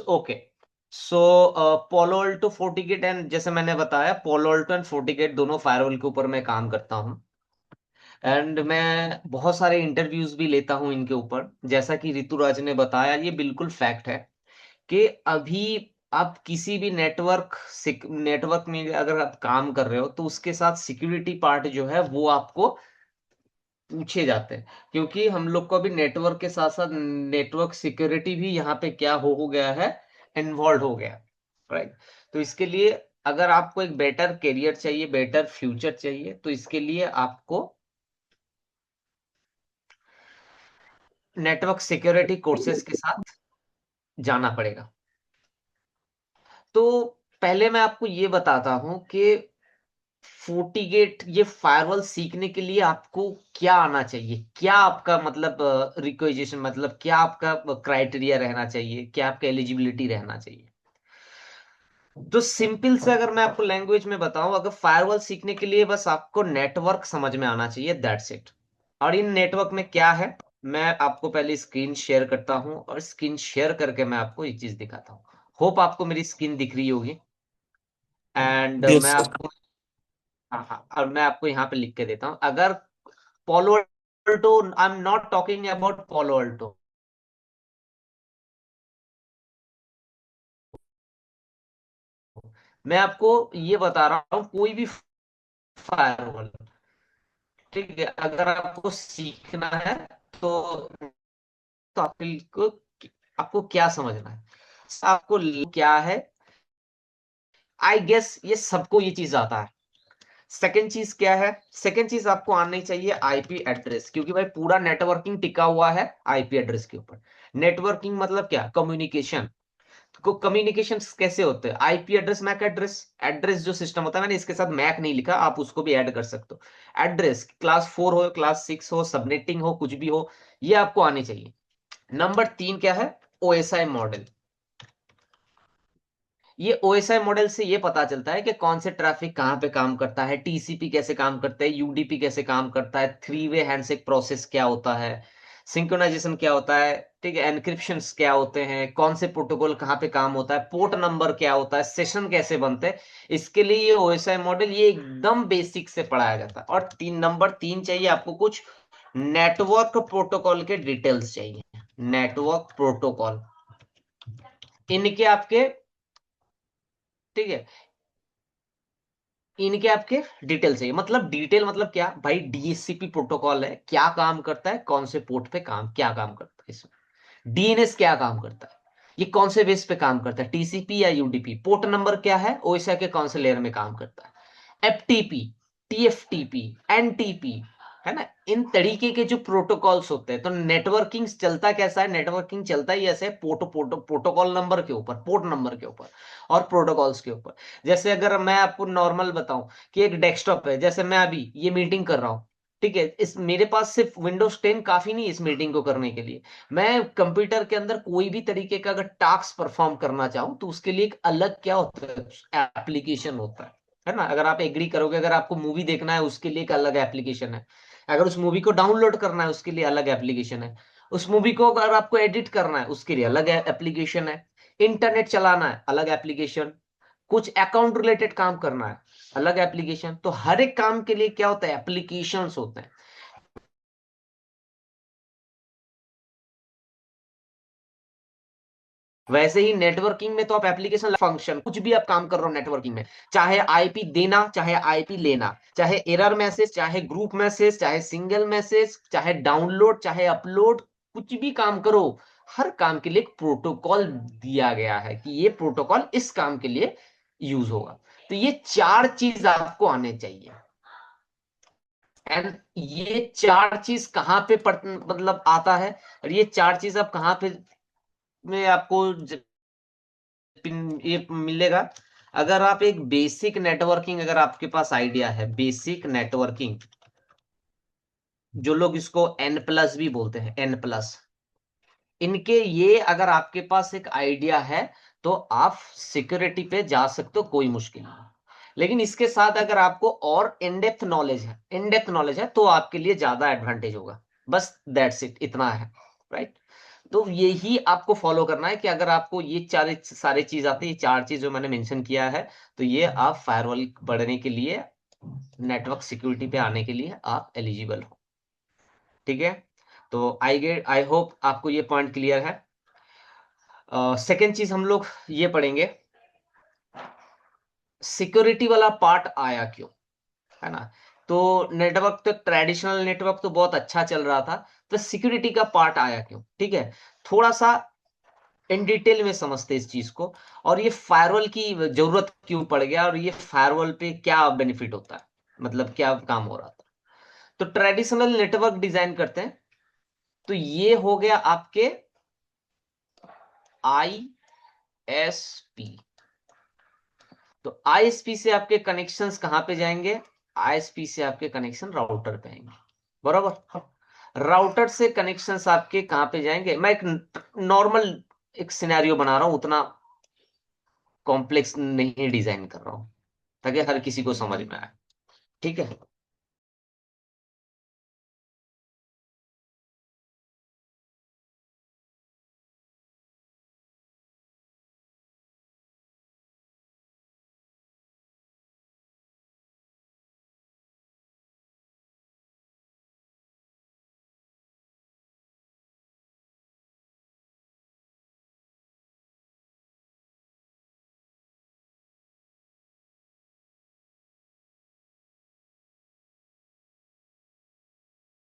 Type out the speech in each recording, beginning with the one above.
Okay. So polo Alto FortiGate and जैसे मैंने बताया पोलो अल्टो एंड फोर्टिगेट दोनों फायरवॉल के ऊपर मैं काम करता हूँ। एंड मैं बहुत सारे इंटरव्यूज भी लेता हूँ इनके ऊपर। जैसा कि ऋतुराज ने बताया ये बिल्कुल फैक्ट है कि अभी आप किसी भी नेटवर्क में अगर आप काम कर रहे हो तो उसके साथ सिक्योरिटी पार्ट जो है वो आपको पूछे जाते हैं, क्योंकि हम लोग को अभी नेटवर्क के साथ साथ नेटवर्क सिक्योरिटी भी यहाँ पे क्या हो गया है, इन्वॉल्व हो गया। राइट। तो इसके लिए अगर आपको एक बेटर करियर चाहिए, बेटर फ्यूचर चाहिए, तो इसके लिए आपको नेटवर्क सिक्योरिटी कोर्सेज के साथ जाना पड़ेगा। तो पहले मैं आपको ये बताता हूं कि फोर्टीगेट ये फायरवॉल सीखने के लिए आपको क्या आना चाहिए, क्या आपका मतलब रिक्वेजिशन, मतलब क्या आपका क्राइटेरिया रहना चाहिए, क्या आपका एलिजिबिलिटी रहना चाहिए। तो सिंपल से अगर मैं आपको लैंग्वेज में बताऊं, अगर फायरवॉल सीखने के लिए बस आपको नेटवर्क समझ में आना चाहिए, दैट्स इट। और इन नेटवर्क में क्या है, मैं आपको पहले स्क्रीन शेयर करता हूं और स्क्रीन शेयर करके मैं आपको ये चीज दिखाता हूँ। होप आपको मेरी स्क्रीन दिख रही होगी। एंड मैं यस सर। आपको, हाँ हाँ, और मैं आपको यहाँ पे लिख के देता हूँ। अगर Palo Alto, I am not talking about Palo Alto, मैं आपको ये बता रहा हूँ कोई भी फायरवॉल। ठीक है, अगर आपको सीखना है तो आपको आपको क्या समझना है, आपको क्या है। आई गेस ये सबको ये चीज आता है। सेकंड चीज क्या है, सेकंड चीज आपको आनी चाहिए आईपी एड्रेस, क्योंकि भाई पूरा नेटवर्किंग टिका हुआ है आईपी एड्रेस के ऊपर। नेटवर्किंग मतलब क्या, कम्युनिकेशन। को कम्युनिकेशन कैसे होते हैं, IP address, MAC address. Address जो सिस्टम होता है, मैंने इसके साथ मैक नहीं लिखा, आप उसको भी ऐड कर सकते हो। एड्रेस क्लास 4 हो, क्लास 6 हो, सबनेटिंग हो, कुछ भी हो, ये आपको आनी चाहिए। नंबर 3 क्या है, ओएसआई मॉडल। ये ओएसआई मॉडल से ये पता चलता है कि कौन से ट्रैफिक कहां पे काम करता है, टीसीपी कैसे काम करता है, यूडीपी कैसे काम करता है, थ्री वे हैंडशेक प्रोसेस क्या होता है, सिंक्रोनाइजेशन क्या होता है, ठीक है, एनक्रिप्शन क्या होते हैं, कौन से प्रोटोकॉल कहाँ पे काम होता है, पोर्ट नंबर क्या होता है, सेशन कैसे बनते हैं। इसके लिए ये ओएसआई मॉडल ये एकदम बेसिक से पढ़ाया जाता है। और नंबर 3 चाहिए आपको कुछ नेटवर्क प्रोटोकॉल के डिटेल्स चाहिए। नेटवर्क प्रोटोकॉल इनके आपके, ठीक है, इनके आपके डिटेल चाहिए। मतलब डिटेल मतलब क्या भाई, डीएचसीपी प्रोटोकॉल है, क्या काम करता है, कौन से पोर्ट पे काम क्या काम करता है इसमें, डीएनएस क्या काम करता है, ये कौन से बेस पे काम करता है, टीसीपी या यूडीपी, पोर्ट नंबर क्या है, ओएसआई के कौन से लेयर में काम करता है, एफटीपी, टीएफटीपी, एनटीपी, है ना। इन तरीके के जो प्रोटोकॉल्स होते हैं, तो नेटवर्किंग चलता कैसा है, नेटवर्किंग चलता ही ऐसे प्रोटोकॉल नंबर के ऊपर, पोर्ट नंबर के ऊपर और प्रोटोकॉल्स के ऊपर। जैसे अगर मैं आपको नॉर्मल बताऊं कि एक डेस्कटॉप है, जैसे मैं अभी ये मीटिंग कर रहा हूँ, ठीक है, इस मेरे पास सिर्फ विंडोज 10 काफी नहीं है इस मीटिंग को करने के लिए। मैं कंप्यूटर के अंदर कोई भी तरीके का अगर टास्क परफॉर्म करना चाहूँ तो उसके लिए एक अलग क्या होता है, एप्लीकेशन होता है ना। अगर आप एग्री करोगे, अगर आपको मूवी देखना है उसके लिए एक अलग एप्लीकेशन है, अगर उस मूवी को डाउनलोड करना है उसके लिए अलग एप्लीकेशन है, उस मूवी को अगर आपको एडिट करना है उसके लिए अलग एप्लीकेशन है, इंटरनेट चलाना है अलग एप्लीकेशन, कुछ अकाउंट रिलेटेड काम करना है अलग एप्लीकेशन। तो हर एक काम के लिए क्या होता है, एप्लीकेशंस होते हैं। वैसे ही नेटवर्किंग में तो आप एप्लीकेशन फंक्शन कुछ भी आप काम कर रहे हो नेटवर्किंग में, चाहे आईपी देना चाहे आईपी लेना, चाहे एरर मैसेज चाहे ग्रुप मैसेज चाहे सिंगल मैसेज चाहे डाउनलोड चाहे अपलोड, कुछ भी काम करो, हर काम के लिए एक प्रोटोकॉल दिया गया है कि ये प्रोटोकॉल इस काम के लिए यूज होगा। तो ये चार चीज आपको आने चाहिए। एंड ये चार चीज कहाँ पे मतलब आता है, और ये चार चीज आप कहाँ पे में आपको ये मिलेगा। अगर आप एक बेसिक नेटवर्किंग, अगर आपके पास आइडिया है बेसिक नेटवर्किंग, जो लोग इसको एन प्लस भी बोलते हैं, एन प्लस, इनके ये अगर आपके पास एक आइडिया है तो आप सिक्योरिटी पे जा सकते हो, कोई मुश्किल नहीं। लेकिन इसके साथ अगर आपको और इन डेप्थ नॉलेज है तो आपके लिए ज्यादा एडवांटेज होगा। बस दैट्स इट, इतना है। राइट। तो यही आपको फॉलो करना है कि अगर आपको ये चार सारे चीज आते हैं, ये चार चीज जो मैंने मेंशन किया है, तो ये आप फायरवॉल बढ़ने के लिए, नेटवर्क सिक्योरिटी पे आने के लिए आप एलिजिबल हो। ठीक है, तो आई होप आपको ये पॉइंट क्लियर है। सेकेंड चीज हम लोग ये पढ़ेंगे, सिक्योरिटी वाला पार्ट आया क्यों, है ना। तो नेटवर्क तो, ट्रेडिशनल नेटवर्क तो बहुत अच्छा चल रहा था, तो सिक्योरिटी का पार्ट आया क्यों, ठीक है। थोड़ा सा इन डिटेल में समझते इस चीज को, और ये फायरवॉल की जरूरत क्यों पड़ गया, और ये फायरवॉल पे क्या बेनिफिट होता है, मतलब क्या काम हो रहा था। तो ट्रेडिशनल नेटवर्क डिजाइन करते हैं, तो ये हो गया आपके आईएसपी। तो आईएसपी से आपके कनेक्शंस कहां पे जाएंगे, आईएसपी से आपके कनेक्शन राउटर पे आएंगे, बराबर। राउटर से कनेक्शंस आपके कहां पे जाएंगे, मैं एक नॉर्मल एक सिनेरियो बना रहा हूं, उतना कॉम्प्लेक्स नहीं डिजाइन कर रहा हूं, ताकि हर किसी को समझ में आए। ठीक है,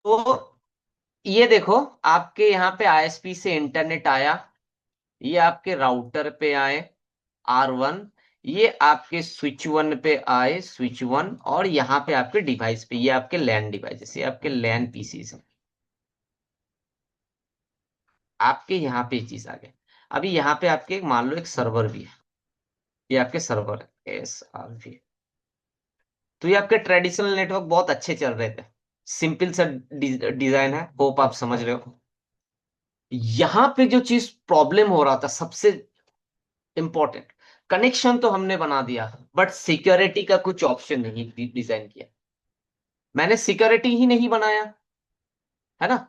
तो ये देखो, आपके यहाँ पे आईएसपी से इंटरनेट आया, ये आपके राउटर पे आए R1, ये आपके स्विच वन पे आए स्विच वन, और यहाँ पे आपके डिवाइस पे, ये आपके लैन डिवाइसेस, ये आपके लैन पीसीज हैं, आपके यहाँ पे ये चीज आ गया। अभी यहाँ पे आपके मान लो एक सर्वर भी है, ये आपके सर्वर है SRV। तो ये आपके ट्रेडिशनल नेटवर्क बहुत अच्छे चल रहे थे, सिंपल सा डिजाइन है, होप आप समझ रहे हो। यहाँ पे जो चीज प्रॉब्लम हो रहा था सबसे इंपॉर्टेंट, कनेक्शन तो हमने बना दिया, बट सिक्योरिटी का कुछ ऑप्शन नहीं डिजाइन किया, मैंने सिक्योरिटी ही नहीं बनाया, है ना।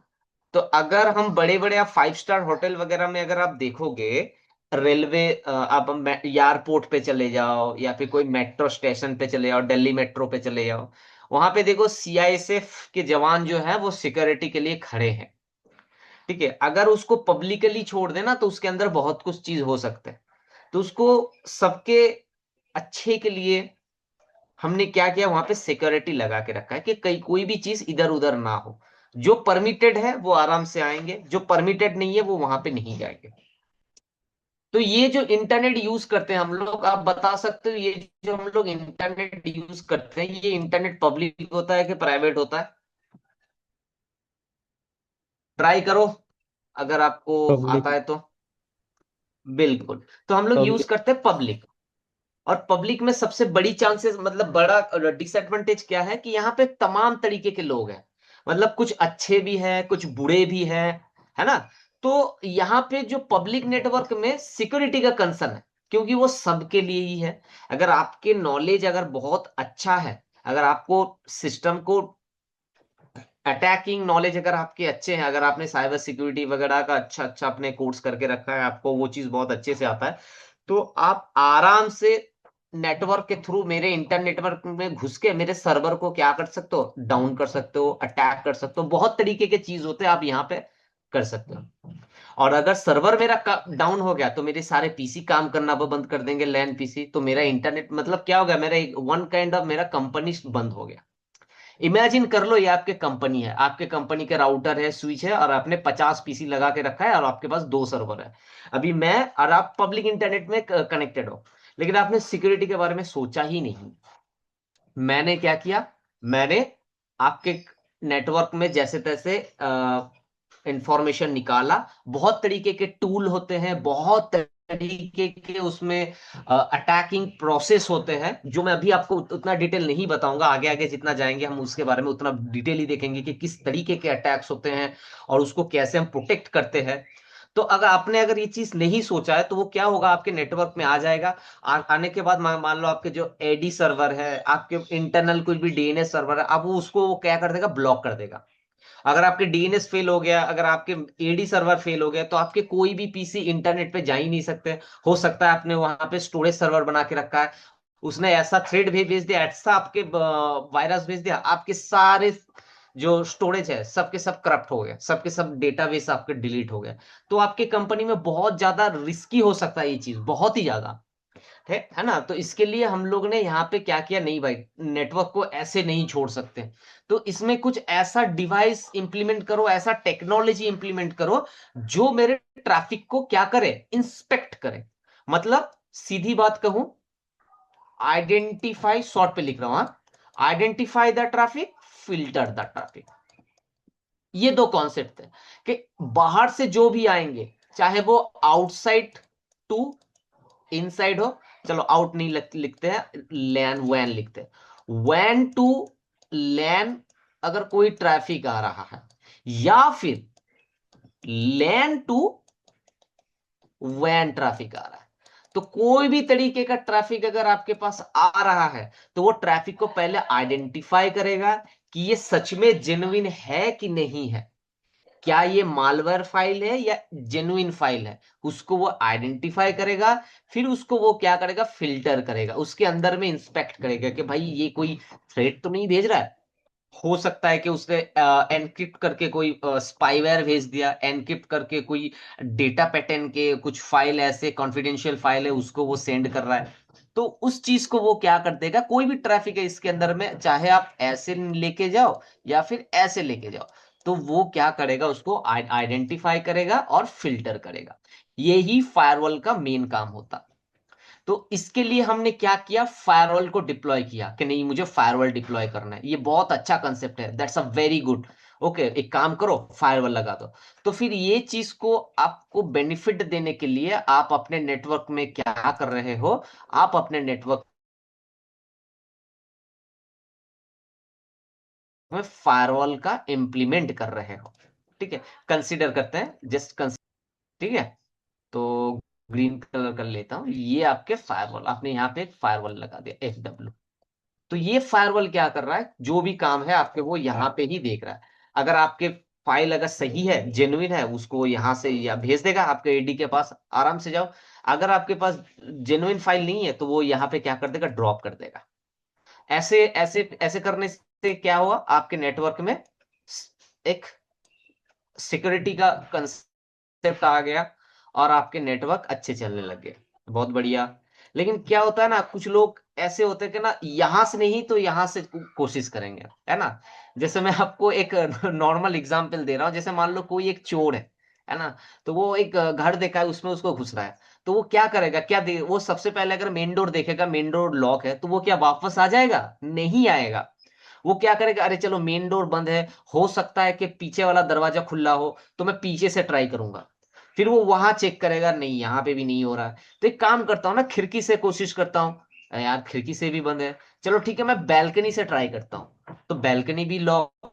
तो अगर हम बड़े बड़े, आप 5 स्टार होटल वगैरह में अगर आप देखोगे, रेलवे, आप एयरपोर्ट पे चले जाओ, या फिर कोई मेट्रो स्टेशन पे चले जाओ, दिल्ली मेट्रो पे चले जाओ, वहां पे देखो सीआईएसएफ के जवान जो है वो सिक्योरिटी के लिए खड़े हैं। ठीक है, अगर उसको पब्लिकली छोड़ देना तो उसके अंदर बहुत कुछ चीज हो सकता है, तो उसको सबके अच्छे के लिए हमने क्या किया, वहां पे सिक्योरिटी लगा के रखा है कि कहीं कोई भी चीज इधर उधर ना हो, जो परमिटेड है वो आराम से आएंगे, जो परमिटेड नहीं है वो वहां पे नहीं जाएंगे। तो ये जो इंटरनेट यूज करते हैं हम लोग, आप बता सकते हो, ये जो हम लोग इंटरनेट यूज करते हैं, ये इंटरनेट पब्लिक होता है कि प्राइवेट होता है, ट्राई करो अगर आपको पब्लिक। आता है तो। बिल्कुल, तो हम लोग यूज पब्लिक। करते हैं पब्लिक। और पब्लिक में सबसे बड़ी चांसेस, मतलब बड़ा डिसएडवांटेज क्या है, कि यहाँ पे तमाम तरीके के लोग हैं, मतलब कुछ अच्छे भी हैं, कुछ बुरे भी हैं, है ना। तो यहाँ पे जो पब्लिक नेटवर्क में सिक्योरिटी का कंसर्न है, क्योंकि वो सबके लिए ही है। अगर आपके नॉलेज अगर बहुत अच्छा है, अगर आपको सिस्टम को अटैकिंग नॉलेज अगर आपके अच्छे हैं, अगर आपने साइबर सिक्योरिटी वगैरह का अच्छा अच्छा अपने कोर्स करके रखा है, आपको वो चीज बहुत अच्छे से आता है, तो आप आराम से नेटवर्क के थ्रू मेरे इंटरनेट नेटवर्क में घुस के मेरे सर्वर को क्या कर सकते हो, डाउन कर सकते हो, अटैक कर सकते हो, बहुत तरीके के चीज होते हैं, आप यहाँ पे कर सकते हो। और अगर सर्वर मेरा डाउन हो गया तो मेरे सारे पीसी काम करना वो बंद कर देंगे, लैन पीसी, तो मेरा इंटरनेट मतलब क्या हो गया, मेरा एक वन काइंड ऑफ मेरा कंपनी बंद हो गया। इमेजिन कर लो, ये आपके कंपनी है, आपके कंपनी के राउटर है, स्विच है, और आपने 50 पीसी लगा के रखा है, और आपके पास 2 सर्वर है। अभी मैं और आप पब्लिक इंटरनेट में कनेक्टेड हो, लेकिन आपने सिक्योरिटी के बारे में सोचा ही नहीं। मैंने क्या किया, मैंने आपके नेटवर्क में जैसे तैसे इंफॉर्मेशन निकाला, बहुत तरीके के टूल होते हैं, बहुत तरीके के उसमें अटैकिंग प्रोसेस होते हैं, जो मैं अभी आपको उतना डिटेल नहीं बताऊंगा, आगे आगे जितना जाएंगे हम उसके बारे में उतना डिटेल ही देखेंगे कि किस तरीके के अटैक्स होते हैं, और उसको कैसे हम प्रोटेक्ट करते हैं। तो अगर आपने अगर ये चीज नहीं सोचा है, तो वो क्या होगा, आपके नेटवर्क में आ जाएगा। आने के बाद मान लो आपके जो एडी सर्वर है, आपके इंटरनल कोई भी डीएनएस सर्वर है, अब वो उसको वो क्या कर देगा, ब्लॉक कर देगा। अगर आपके डीएनएस फेल हो गया, अगर आपके एडी सर्वर फेल हो गया, तो आपके कोई भी पीसी इंटरनेट पे जा ही नहीं सकते। हो सकता है आपने वहां पे स्टोरेज सर्वर बना के रखा है, उसने ऐसा थ्रेड भी भेज दिया, ऐसा आपके वायरस भेज दिया, आपके सारे जो स्टोरेज है सबके सब करप्ट हो गए, सबके सब डेटाबेस आपके डिलीट हो गए। तो आपके कंपनी में बहुत ज्यादा रिस्की हो सकता है ये चीज, बहुत ही ज्यादा है ना। तो इसके लिए हम लोग ने यहाँ पे क्या किया, नहीं भाई नेटवर्क को ऐसे नहीं छोड़ सकते, तो इसमें कुछ ऐसा डिवाइस इंप्लीमेंट करो, ऐसा टेक्नोलॉजी इंप्लीमेंट करो जो मेरे ट्रैफिक को क्या करे, इंस्पेक्ट करे। मतलब सीधी बात कहूं, आइडेंटिफाई, शॉर्ट पे लिख रहा हूं, identify the traffic, filter the traffic. ये दो कॉन्सेप्ट है कि बाहर से जो भी आएंगे, चाहे वो आउटसाइड टू इनसाइड हो, चलो आउट नहीं लिखते हैं, लैन वैन लिखते हैं, वैन टू लैन, अगर कोई ट्रैफिक आ रहा है, या फिर लैन टू वैन ट्रैफिक आ रहा है, तो कोई भी तरीके का ट्रैफिक अगर आपके पास आ रहा है, तो वो ट्रैफिक को पहले आइडेंटिफाई करेगा कि ये सच में जेन्युइन है कि नहीं है, क्या ये मालवेयर फाइल है या जेन्युइन फाइल है, उसको वो आइडेंटिफाई करेगा। फिर उसको वो क्या करेगा, फिल्टर करेगा, उसके अंदर में इंस्पेक्ट करेगा कि भाई ये कोई थ्रेट तो नहीं भेज रहा है। हो सकता है कि उसने एनक्रिप्ट करके कोई स्पाईवेयर भेज दिया, एनक्रिप्ट करके कोई डेटा पैटर्न के कुछ फाइल, ऐसे कॉन्फिडेंशियल फाइल है, उसको वो सेंड कर रहा है। तो उस चीज को वो क्या कर देगा, कोई भी ट्रैफिक है इसके अंदर में, चाहे आप ऐसे लेके जाओ या फिर ऐसे लेके जाओ, तो वो क्या करेगा, उसको आइडेंटिफाई करेगा और फिल्टर करेगा। यही फायरवॉल का मेन काम होता। तो इसके लिए हमने क्या किया, फायरवॉल को डिप्लॉय किया कि नहीं मुझे फायरवॉल डिप्लॉय करना है, ये बहुत अच्छा कंसेप्ट है, that's a very good. Okay, एक काम करो, फायरवॉल लगा दो। तो फिर ये चीज को आपको बेनिफिट देने के लिए आप अपने नेटवर्क में क्या कर रहे हो, आप अपने नेटवर्क में फायरवॉल का इंप्लीमेंट कर रहे हो। ठीक है, कंसीडर करते हैं, जस्ट कंसीडर। ठीक है, तो ग्रीन कलर कर लेता हूं, ये आपके फायरवॉल, आपने यहाँ पे एक फायरवॉल लगा दिया, FW। तो ये फायरवॉल क्या कर रहा है, जो भी काम है आपके वो यहाँ पे ही देख रहा है। अगर आपके फाइल अगर सही है, जेन्युइन है, उसको यहाँ से या भेज देगा आपके एडी के पास, आराम से जाओ। अगर आपके पास जेन्युइन फाइल नहीं है, तो वो यहाँ पे क्या कर देगा, ड्रॉप कर देगा। ऐसे ऐसे ऐसे करने से क्या हुआ, आपके नेटवर्क में एक सिक्योरिटी का कंसेप्ट आ गया, और आपके नेटवर्क अच्छे चलने लग गए। बहुत बढ़िया। लेकिन क्या होता है ना, कुछ लोग ऐसे होते हैं कि ना यहां से नहीं तो यहां से कोशिश करेंगे, है ना। जैसे मैं आपको एक नॉर्मल एग्जांपल दे रहा हूं, जैसे मान लो कोई एक चोर है ना। तो वो एक घर देखा है, उसमें उसको घुस रहा है। तो वो क्या करेगा, वो सबसे पहले अगर मेन डोर देखेगा, मेन डोर लॉक है, तो वो क्या वापस आ जाएगा, नहीं आएगा। वो क्या करेगा, अरे चलो मेन डोर बंद है, हो सकता है कि पीछे वाला दरवाजा खुला हो, तो मैं पीछे से ट्राई करूंगा। फिर वो वहां चेक करेगा, नहीं यहाँ पे भी नहीं हो रहा है, तो एक काम करता हूँ ना, खिड़की से कोशिश करता हूँ। अरे यार खिड़की से भी बंद है, चलो ठीक है मैं बैल्कनी से ट्राई करता हूँ, तो बैल्कनी भी लॉक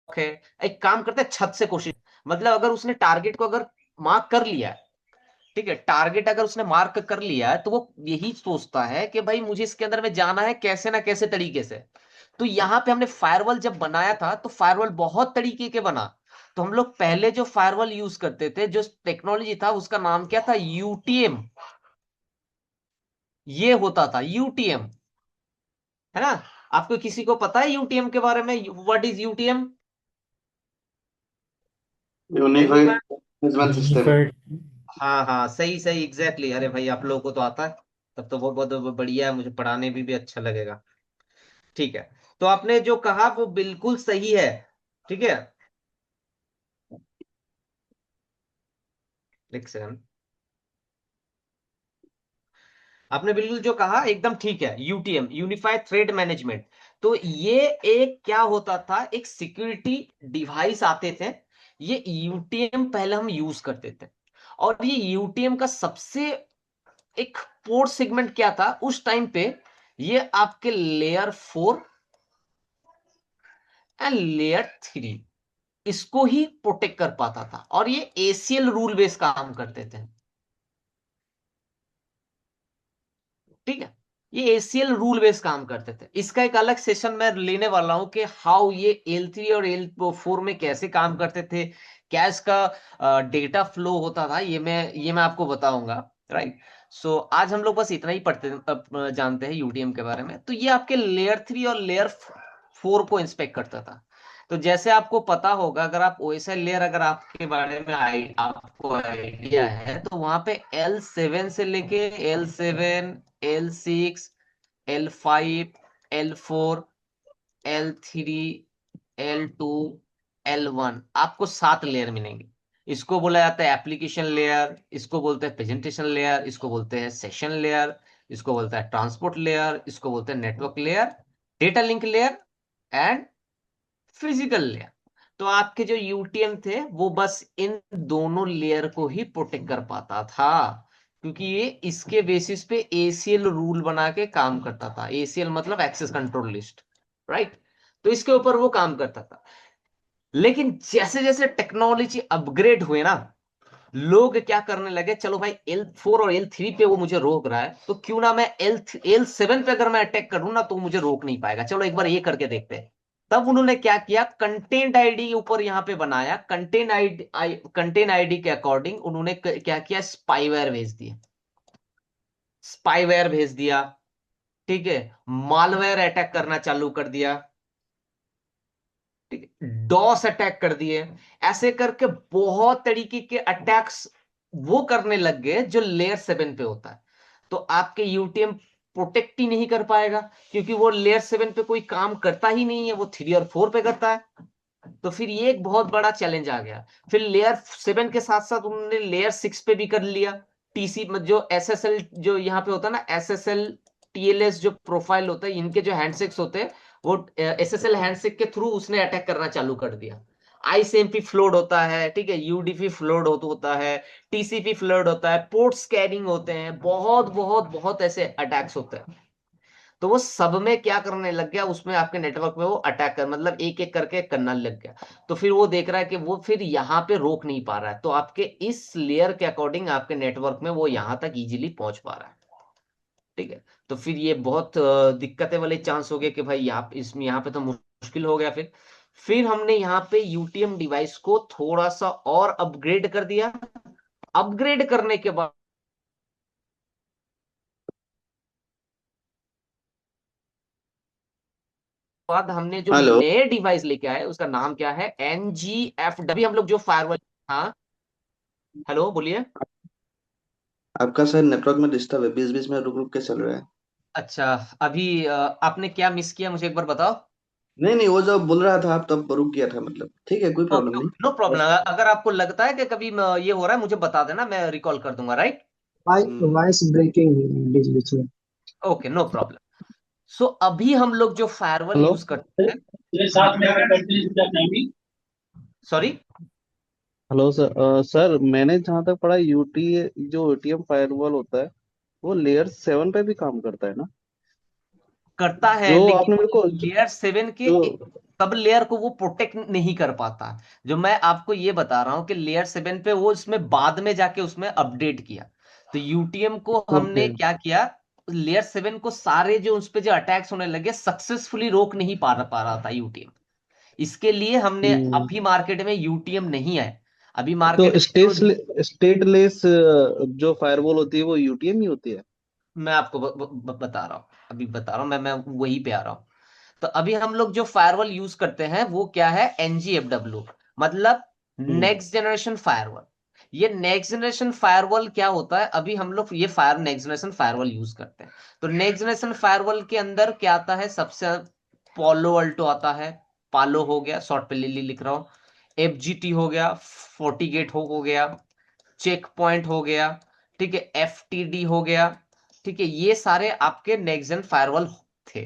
है। एक काम करते हैं, छत से कोशिश, मतलब अगर उसने टारगेट को अगर मार्क कर लिया है, ठीक है, टारगेट अगर उसने मार्क कर लिया है, तो वो यही सोचता है कि भाई मुझे इसके अंदर में जाना है कैसे ना कैसे तरीके से। तो यहां पे हमने फायरवॉल जब बनाया था, तो फायरवॉल बहुत तरीके के बना। तो हम लोग पहले जो फायरवॉल यूज करते थे, जो टेक्नोलॉजी था उसका नाम क्या था, यूटीएम। ये होता था यूटीएम, है ना। आपको किसी को पता है यूटीएम के बारे में, what is UTM? Unified management system. Unified. हाँ हाँ, सही सही, एग्जैक्टली। अरे भाई आप लोगों को तो आता है, तब तो बहुत बहुत बढ़िया है, मुझे पढ़ाने भी अच्छा लगेगा। ठीक है, तो आपने जो कहा वो बिल्कुल सही है। ठीक है, एक सेकंड। आपने बिल्कुल जो कहा एकदम ठीक है, यूटीएम, यूनिफाइड थ्रेड मैनेजमेंट। तो ये एक क्या होता था, एक सिक्योरिटी डिवाइस आते थे, ये यूटीएम पहले हम यूज करते थे। और ये यूटीएम का सबसे एक पोर्ट सेगमेंट क्या था उस टाइम पे, ये आपके लेयर 4 एंड लेयर 3 इसको ही प्रोटेक्ट कर पाता था, और ये एसीएल रूल बेस्ड काम करते थे। ठीक है, ये एसीएल रूल बेस्ड काम करते थे। इसका एक अलग सेशन मैं लेने वाला हूं कि हाउ ये L3 और L4 में कैसे काम करते थे, क्या इसका डेटा फ्लो होता था, ये मैं आपको बताऊंगा। राइट। सो आज हम लोग बस इतना ही जानते हैं यूटीएम के बारे में। तो ये आपके लेयर 3 और लेयर 4 को इंस्पेक्ट करता था। तो जैसे आपको पता होगा, अगर आप ओएसआई लेयर, अगर आपके बारे में आपको आइडिया है, तो वहां पे L7 से लेके L7, L6, L5, L4, L3, L2, L1, आपको 7 लेयर मिलेंगे। इसको बोला जाता है एप्लीकेशन लेयर, इसको बोलते हैं प्रेजेंटेशन लेयर, इसको बोलते हैं सेशन लेयर, इसको बोलता है ट्रांसपोर्ट लेयर, इसको बोलते हैं network layer, data link layer and physical layer. तो आपके जो यूटीएम थे वो बस इन दोनों लेयर को ही प्रोटेक्ट कर पाता था, क्योंकि ये इसके बेसिस पे एसीएल रूल बना के काम करता था। एसीएल मतलब एक्सेस कंट्रोल लिस्ट। राइट। तो इसके ऊपर वो काम करता था। लेकिन जैसे जैसे टेक्नोलॉजी अपग्रेड हुए ना, लोग क्या करने लगे, चलो भाई L4 और L3 पे वो मुझे रोक रहा है, तो क्यों ना मैं L7 पे अगर मैं अटैक करूं ना, तो वो मुझे रोक नहीं पाएगा, चलो एक बार ये करके देखते हैं। तब उन्होंने क्या किया, कंटेंट आईडी के ऊपर यहां पे बनाया, कंटेंट आईडी के अकॉर्डिंग उन्होंने क्या किया, स्पाईवेयर भेज दिया। ठीक है। मालवेयर अटैक करना चालू कर दिया। ठीक है। डॉस अटैक कर दिए। ऐसे करके बहुत तरीके के अटैक्स वो करने लग गए जो लेयर 7 पे होता है। तो आपके यूटीएम प्रोटेक्ट ही नहीं कर पाएगा, क्योंकि वो लेयर 7 पे कोई काम करता ही नहीं है, वो 3 और 4 पे करता है। तो फिर ये एक बहुत बड़ा चैलेंज आ गया। फिर लेयर 7 के साथ साथ उन्होंने लेयर 6 पे भी कर लिया। टीसी जो एसएसएल जो यहाँ पे होता है ना, एसएसएल टीएलएस जो प्रोफाइल होता है, इनके जो हैंडशेक्स होते हैं, वो एसएसएल हैंडशेक के थ्रू उसने अटैक करना चालू कर दिया। आईसीएमपी फ्लोड होता है, ठीक है, यूडीपी फ्लोड होता है, टीसीपी फ्लोड होता है, पोर्ट स्कैनिंग होते हैं, बहुत बहुत बहुत ऐसे अटैक्स होते हैं। तो वो सब में क्या करने लग गया, उसमें आपके नेटवर्क में वो अटैक कर, मतलब एक एक करके करना लग गया। तो फिर वो देख रहा है कि वो फिर यहाँ पे रोक नहीं पा रहा है, तो आपके इस लेयर के अकॉर्डिंग आपके नेटवर्क में वो यहाँ तक इजीली पहुंच पा रहा है। ठीक है। तो फिर ये बहुत दिक्कतें वाले चांस हो गए कि भाई यहाँ पे तो मुश्किल हो गया। फिर हमने यहाँ पे यूटीएम डिवाइस को थोड़ा सा और अपग्रेड कर दिया। अपग्रेड करने के बाद हमने जो हेलो। नए डिवाइस लेके आए उसका नाम क्या है, NGFW। हम लोग जो फायरवॉल। हाँ। हेलो, बोलिए। आपका सर नेटवर्क में डिस्टर्ब है, बीच बीच में रुक रुक के चल रहा है। अच्छा। अभी आपने क्या मिस किया, मुझे एक बार बताओ। नहीं नहीं, वो जब बोल रहा था आप तब रुक गया था, मतलब ठीक है, कोई प्रॉब्लम ओके नहीं। ओके, नो बस। प्रॉब्लम। अगर आपको लगता है कि कभी ये हो रहा है, मुझे बता देना, मैं रिकॉल कर दूंगा। राइट। हम्म। वॉइस ब्रेकिंग बीच बीच में। Okay, no problem. सो अभी हम लोग जो फायरवॉल हेलो। यूज करते हैं। ये साथ में timing. Sorry. Hello sir, sir मैंने जहाँ तक पढ़ा यूटी जो एटीएम फायरवॉल होता है वो लेयर 7 पे भी काम करता है ना? करता है, जो लेकिन आपने मेरे को लेयर 7 के जो सब लेयर को वो प्रोटेक्ट नहीं कर पाता। जो मैं आपको ये बता रहा हूँ कि लेयर 7 पे वो इसमें बाद में जाके उसमें अपडेट किया। तो यूटीएम को हमने ओके। क्या किया, लेयर 7 को सारे जो उस पे जो अटैक्स होने लगे सक्सेसफुली रोक नहीं पा रहा था यूटीएम। इसके लिए हमने, हम्म। अभी मार्केट में यूटीएम नहीं है। अभी तो मार्केट में जो, स्टेटलेस जो फायरवॉल होती है वो यूटीएम ही होती है? मैं आपको बता रहा हूँ, अभी बता रहा हूँ, मैं वही पे आ रहा हूँ। तो अभी हम लोग जो फायरवॉल यूज करते हैं वो क्या है, NGFW, मतलब हम्म। Next generation firewall. ये नेक्स्ट जनरेशन फायरवॉल क्या होता है, अभी हम लोग ये नेक्स्ट जनरेशन फायरवॉल यूज करते हैं। तो नेक्स्ट जनरेशन फायरवॉल के अंदर क्या आता है, सबसे पोलो अल्टो आता है। पालो हो गया, शॉर्ट पे लिली लिख रहा हूँ। FGT हो गया, फोर्टीगेट हो गया, चेक पॉइंट हो गया, ठीक है, FTD हो गया। ठीक है, ये सारे आपके नेक्स्ट जेन फायरवॉल थे।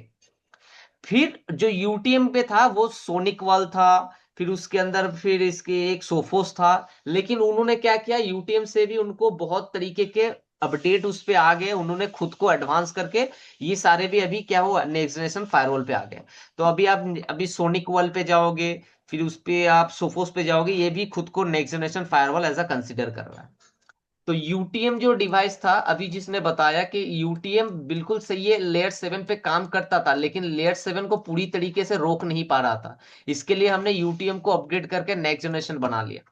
फिर जो यूटीएम पे था वो सोनिक वाल था। फिर उसके अंदर फिर इसके एक सोफोस था। लेकिन उन्होंने क्या किया, यूटीएम से भी उनको बहुत तरीके के अपडेट उस पे आ गए, उन्होंने खुद को एडवांस करके ये सारे भी अभी क्या हुआ, नेक्स्ट जनरेशन फायरवॉल पे आ गए। तो अभी आप अभी सोनिक वाल पे जाओगे, फिर उस पे आप सोफोस पे जाओगे, ये भी खुद को next generation firewall as a consider कर रहा है। तो यूटीएम जो डिवाइस था, अभी जिसने बताया कि यूटीएम बिल्कुल सही है, लेयर 7 पे काम करता था, लेकिन लेयर 7 को पूरी तरीके से रोक नहीं पा रहा था। इसके लिए हमने यूटीएम को अपग्रेड करके नेक्स्ट जनरेशन बना लिया।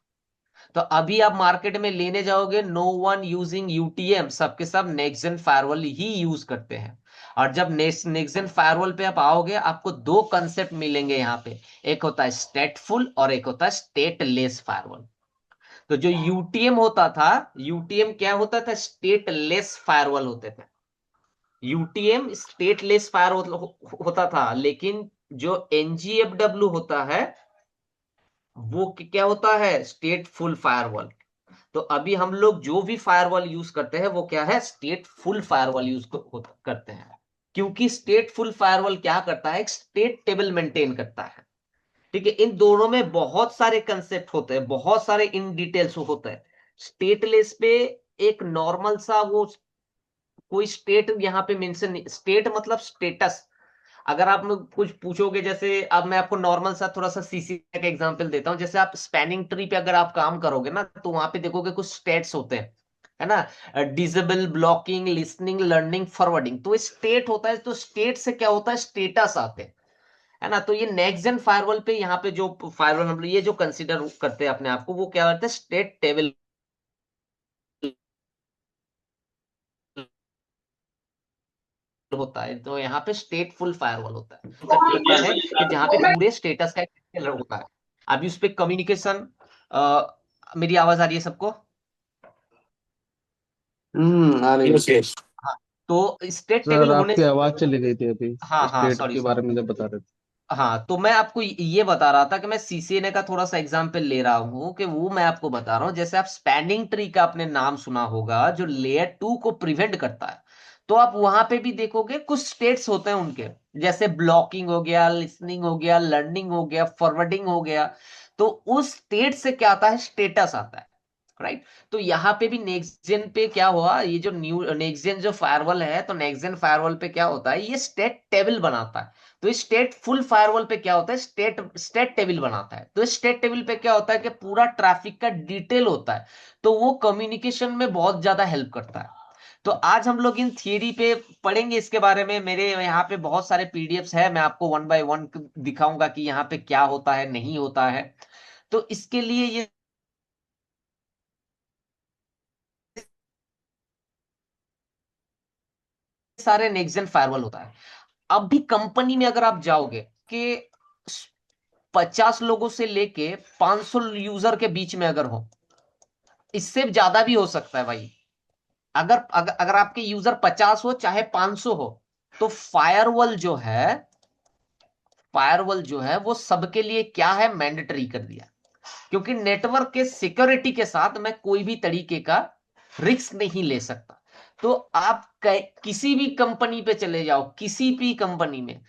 तो अभी आप मार्केट में लेने जाओगे, नो वन यूजिंग यूटीएम, सबके सब नेक्स्ट जेन फायरवॉल ही यूज करते हैं। और जब नेक्स्ट जेन फायरवॉल पे आप आओगे, आपको दो कंसेप्ट मिलेंगे यहाँ पे। एक होता है स्टेटफुल और एक होता है स्टेटलेस फायरवॉल। तो जो यूटीएम होता था, यूटीएम क्या होता था? स्टेटलेस फायरवॉल होते थे। यूटीएम स्टेटलेस फायरवॉल होता था, लेकिन जो एनजीएफडब्ल्यू होता है, वो क्या होता है? स्टेटफुल फायरवॉल। तो अभी हम लोग जो भी फायरवॉल यूज करते हैं, वो क्या है? स्टेटफुल फायरवॉल यूज करते हैं। क्योंकि स्टेटफुल फायरवॉल क्या करता है? एक स्टेट टेबल मेंटेन करता है। ठीक है, इन दोनों में बहुत सारे कंसेप्ट होते हैं, बहुत सारे इन डिटेल्स होते हैं। स्टेटलेस पे एक नॉर्मल सा वो कोई स्टेट यहाँ पे मेंशन नहीं, स्टेट मतलब स्टेटस। अगर आप लोग कुछ पूछोगे, जैसे अब मैं आपको नॉर्मल सा थोड़ा सा सीसी का एग्जांपल देता हूँ। जैसे आप स्पैनिंग ट्री पे अगर आप काम करोगे ना, तो वहां पे देखोगे कुछ स्टेट्स होते हैं, है ना? Disable, blocking, listening, learning, forwarding. तो स्टेट होता है, तो स्टेट से क्या होता है? स्टेटस आते हैं, है ना? तो ये नेक्स्ट जेन फायरवॉल पे, यहाँ पे जो फायरवॉल हम लोग ये जो कंसिडर करते हैं अपने आप को, वो क्या करते हैं? स्टेट टेबल होता है। तो यहाँ पे स्टेटफुल फायरवॉल होता है, होता है कि जहाँ पे पूरे स्टेटस का एक होता है। अभी उस पे कम्युनिकेशन, मेरी आवाज आ रही है सबको? आ रही यस है। यस। हाँ। तो स्टेट सर टेबल होने आपकी से, आवाज चली गई थी अभी, हाँ हाँ, स्टेट सॉरी के सॉरी। बारे में जब बता रहे थे। हाँ, तो मैं आपको ये बता रहा था कि मैं सीसीएनए का थोड़ा सा एग्जांपल ले रहा हूँ, कि वो मैं आपको बता रहा हूँ। जैसे आप स्पैनिंग ट्री का आपने नाम सुना होगा, जो लेयर 2 को प्रिवेंट करता है। तो आप वहां पे भी देखोगे कुछ स्टेट्स होते हैं उनके, जैसे ब्लॉकिंग हो गया, लिसनिंग हो गया, लर्निंग हो गया, फॉरवर्डिंग हो गया। तो उस स्टेट से क्या आता है? स्टेटस आता है, राइट? तो यहाँ पे भी नेक्स्ट जेन पे क्या हुआ, ये जो न्यू नेक्स्ट जेन जो फायरवॉल है, तो नेक्स्ट जेन फायरवॉल पे क्या होता है? ये स्टेट टेबल बनाता है। तो स्टेट फुल फायरवॉल पे क्या होता है? स्टेट स्टेट टेबल बनाता है। तो स्टेट टेबल पे क्या होता है कि पूरा ट्रैफिक का डिटेल होता है। तो वो कम्युनिकेशन में बहुत ज्यादा हेल्प करता है। तो आज हम लोग इन थियरी पे पढ़ेंगे इसके बारे में। मेरे यहाँ पे बहुत सारे पीडीएफ्स है, मैं आपको वन बाय वन दिखाऊंगा कि यहाँ पे क्या होता है, नहीं होता है। तो इसके लिए ये सारे नेक्स्ट जेन फायरवॉल होता है। अब भी कंपनी में अगर आप जाओगे कि 50 लोगों से लेके 500 यूजर के बीच में अगर हो, इससे ज्यादा भी हो सकता है भाई। अगर आपके यूजर 50 हो चाहे 500 हो, तो फायरवॉल जो है वो सबके लिए क्या है? मैंडेटरी कर दिया। क्योंकि नेटवर्क के सिक्योरिटी के साथ मैं कोई भी तरीके का रिस्क नहीं ले सकता। तो आप किसी भी कंपनी पे चले जाओ, किसी भी कंपनी में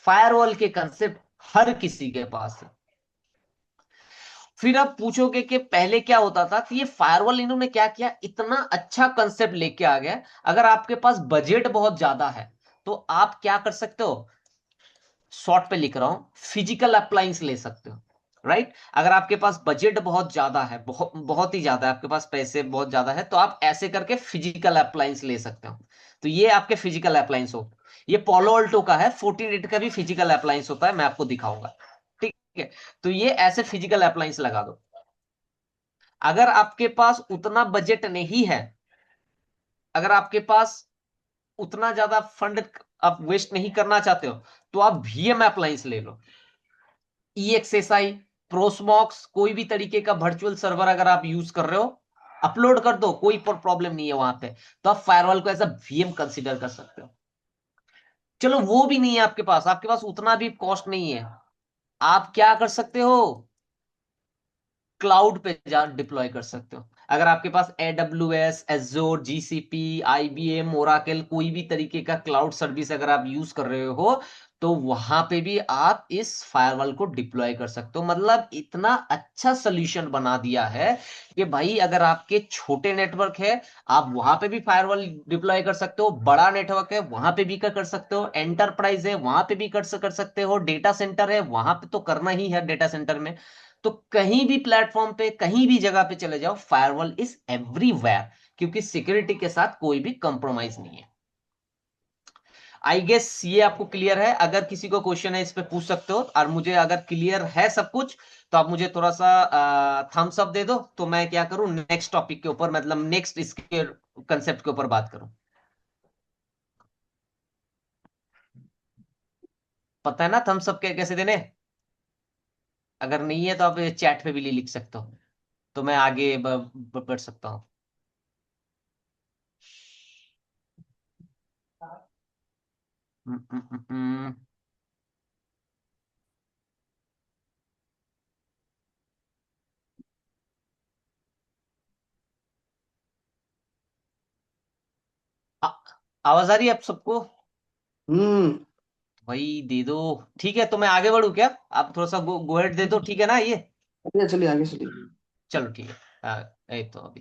फायरवॉल के कंसेप्ट हर किसी के पास है। फिर आप पूछोगे कि पहले क्या होता था, कि ये फायरवॉल इन्होंने क्या किया, इतना अच्छा कंसेप्ट लेके आ गया। अगर आपके पास बजट बहुत ज्यादा है, तो आप क्या कर सकते हो? शॉर्ट पे लिख रहा हूं, फिजिकल अप्लायंस ले सकते हो, राइट? अगर आपके पास बजट बहुत ज्यादा है, बहुत बहुत ही ज्यादा है, आपके पास पैसे बहुत ज्यादा है, तो आप ऐसे करके फिजिकल अप्लायंस ले सकते हो। तो ये आपके फिजिकल अप्लायंस हो। ये पोलो अल्टो का है, 14 का भी फिजिकल अप्लायंस होता है, मैं आपको दिखाऊंगा। ठीक है, तो ये ऐसे फिजिकल अप्लायंस लगा दो। अगर आपके पास उतना बजट नहीं है, अगर आपके पास उतना ज्यादा फंड आप वेस्ट नहीं करना चाहते हो, तो आप वीएम अप्लायंस ले लो। EXSI, प्रोस्मॉक्स, कोई भी तरीके का वर्चुअल सर्वर अगर आप यूज कर रहे हो, अपलोड कर दो, कोई प्रॉब्लम नहीं है वहां पे। तो आप फायरवॉल को एज अ वीएम कंसीडर कर सकते हो। चलो वो भी नहीं है आपके पास उतना भी कॉस्ट नहीं है, आप क्या कर सकते हो? क्लाउड पे जा डिप्लॉय कर सकते हो। अगर आपके पास AWS, एजोर, GCP, IBM, ओराकल, कोई भी तरीके का क्लाउड सर्विस अगर आप यूज कर रहे हो, तो वहां पे भी आप इस फायरवॉल को डिप्लॉय कर सकते हो। मतलब इतना अच्छा सोल्यूशन बना दिया है कि भाई अगर आपके छोटे नेटवर्क है, आप वहां पे भी फायरवॉल डिप्लॉय कर सकते हो, बड़ा नेटवर्क है वहां पे भी कर सकते हो, एंटरप्राइज है वहां पे भी कर सकते हो, डेटा सेंटर है वहां पे तो करना ही है, डेटा सेंटर में। तो कहीं भी प्लेटफॉर्म पे, कहीं भी जगह पे चले जाओ, फायरवॉल इज एवरीवेयर। क्योंकि सिक्योरिटी के साथ कोई भी कंप्रोमाइज नहीं है। आई गेस ये आपको क्लियर है। अगर किसी को क्वेश्चन है इस पे पूछ सकते हो, और मुझे अगर क्लियर है सब कुछ तो आप मुझे थोड़ा सा थम्स अप दे दो, तो मैं क्या करूं नेक्स्ट टॉपिक के ऊपर, मतलब नेक्स्ट इसके कंसेप्ट के ऊपर बात करूं। पता है ना थम्स अप कैसे देने? अगर नहीं है तो आप चैट पे भी लिख सकते हो, तो मैं आगे बढ़ सकता हूँ। हम्म, हम्म, हम्म। आ- आवाज आ रही है आप सबको? हम्म। भाई दे दो। ठीक है, तो मैं आगे बढ़ू क्या? आप थोड़ा सा गो हेड दे दो, ठीक है ना ये? चलिए चलिए आगे चलिए। चलो ठीक है। तो अभी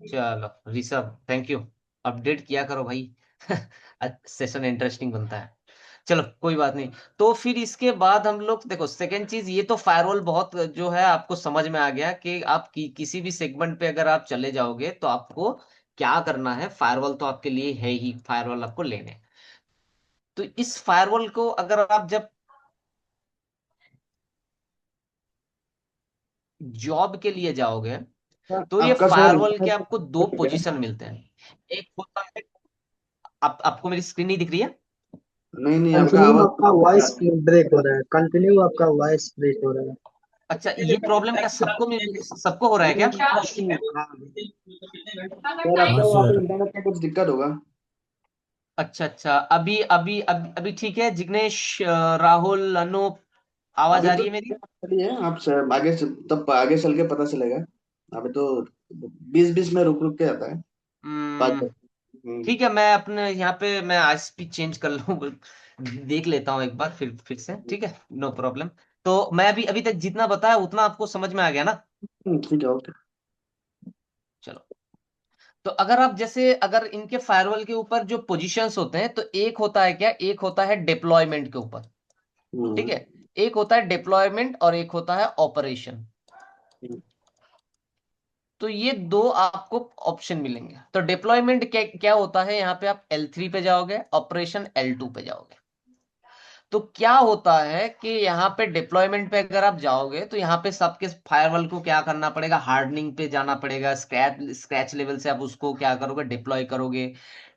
चलो ऋषभ, थैंक यू। अपडेट किया करो भाई। सेशन इंटरेस्टिंग बनता है। चलो कोई बात नहीं। तो फिर इसके बाद हम लोग देखो सेकेंड चीज, ये तो फायरवॉल बहुत जो है आपको समझ में आ गया कि आप किसी भी सेगमेंट पे अगर आप चले जाओगे तो आपको क्या करना है। फायरवॉल तो आपके लिए है ही, फायरवॉल आपको लेने हैं। तो इस फायरवॉल को अगर आप जब जॉब के लिए जाओगे तो ये आपका सर फायरवॉल के आपको दो पोजीशन मिलते हैं। एक होता है, आपको मेरी स्क्रीन नहीं दिख रही है? नहीं नहीं, आपका कंटिन्यू आपका वॉइस आवाज ब्रेक हो रहा है, कंटिन्यू आपका वॉइस ब्रेक हो रहा है। अच्छा, ये प्रॉब्लम क्या सबको हो रहा है क्या? सर हाँ आपका वहाँ पे सर। इंटरनेट का कुछ दिक्कत होगा। अच्छा अच्छा, अभी ठीक है जिग्नेश, राहुल, अनूप, आवाज अभी आ तो रही है मेरी? चलिए आप सर आगे तब आगे चल के पता चलेगा। अभी तो बीच बीच में रुक रुक के आता है बात। हम्म, ठीक है, मैं अपने यहाँ पे मैं आईएसपी चेंज कर लूँ। देख लेता हूँ एक बार फिर से, ठीक है, नो प्रॉब्लम। तो मैं अभी अभी तक जितना बताया उतना आपको समझ में आ गया ना? ठीक है ओके। चलो। तो अगर आप जैसे अगर इनके फायरवॉल के ऊपर जो पोजीशंस होते हैं, तो एक होता है क्या, एक होता है डिप्लॉयमेंट के ऊपर। ठीक हम्म, है, एक होता है डिप्लॉयमेंट और एक होता है ऑपरेशन। हम्म, तो ये दो आपको ऑप्शन मिलेंगे। तो डिप्लॉयमेंट क्या क्या होता है, यहाँ पे आप L3 पे जाओगे, ऑपरेशन L2 पे जाओगे। तो क्या होता है कि यहाँ पे डिप्लॉयमेंट पे अगर आप जाओगे तो यहाँ पे सबके फायरवॉल को क्या करना पड़ेगा, हार्डनिंग पे जाना पड़ेगा, स्क्रैच स्क्रैच लेवल से आप उसको क्या करोगे, डिप्लॉय करोगे।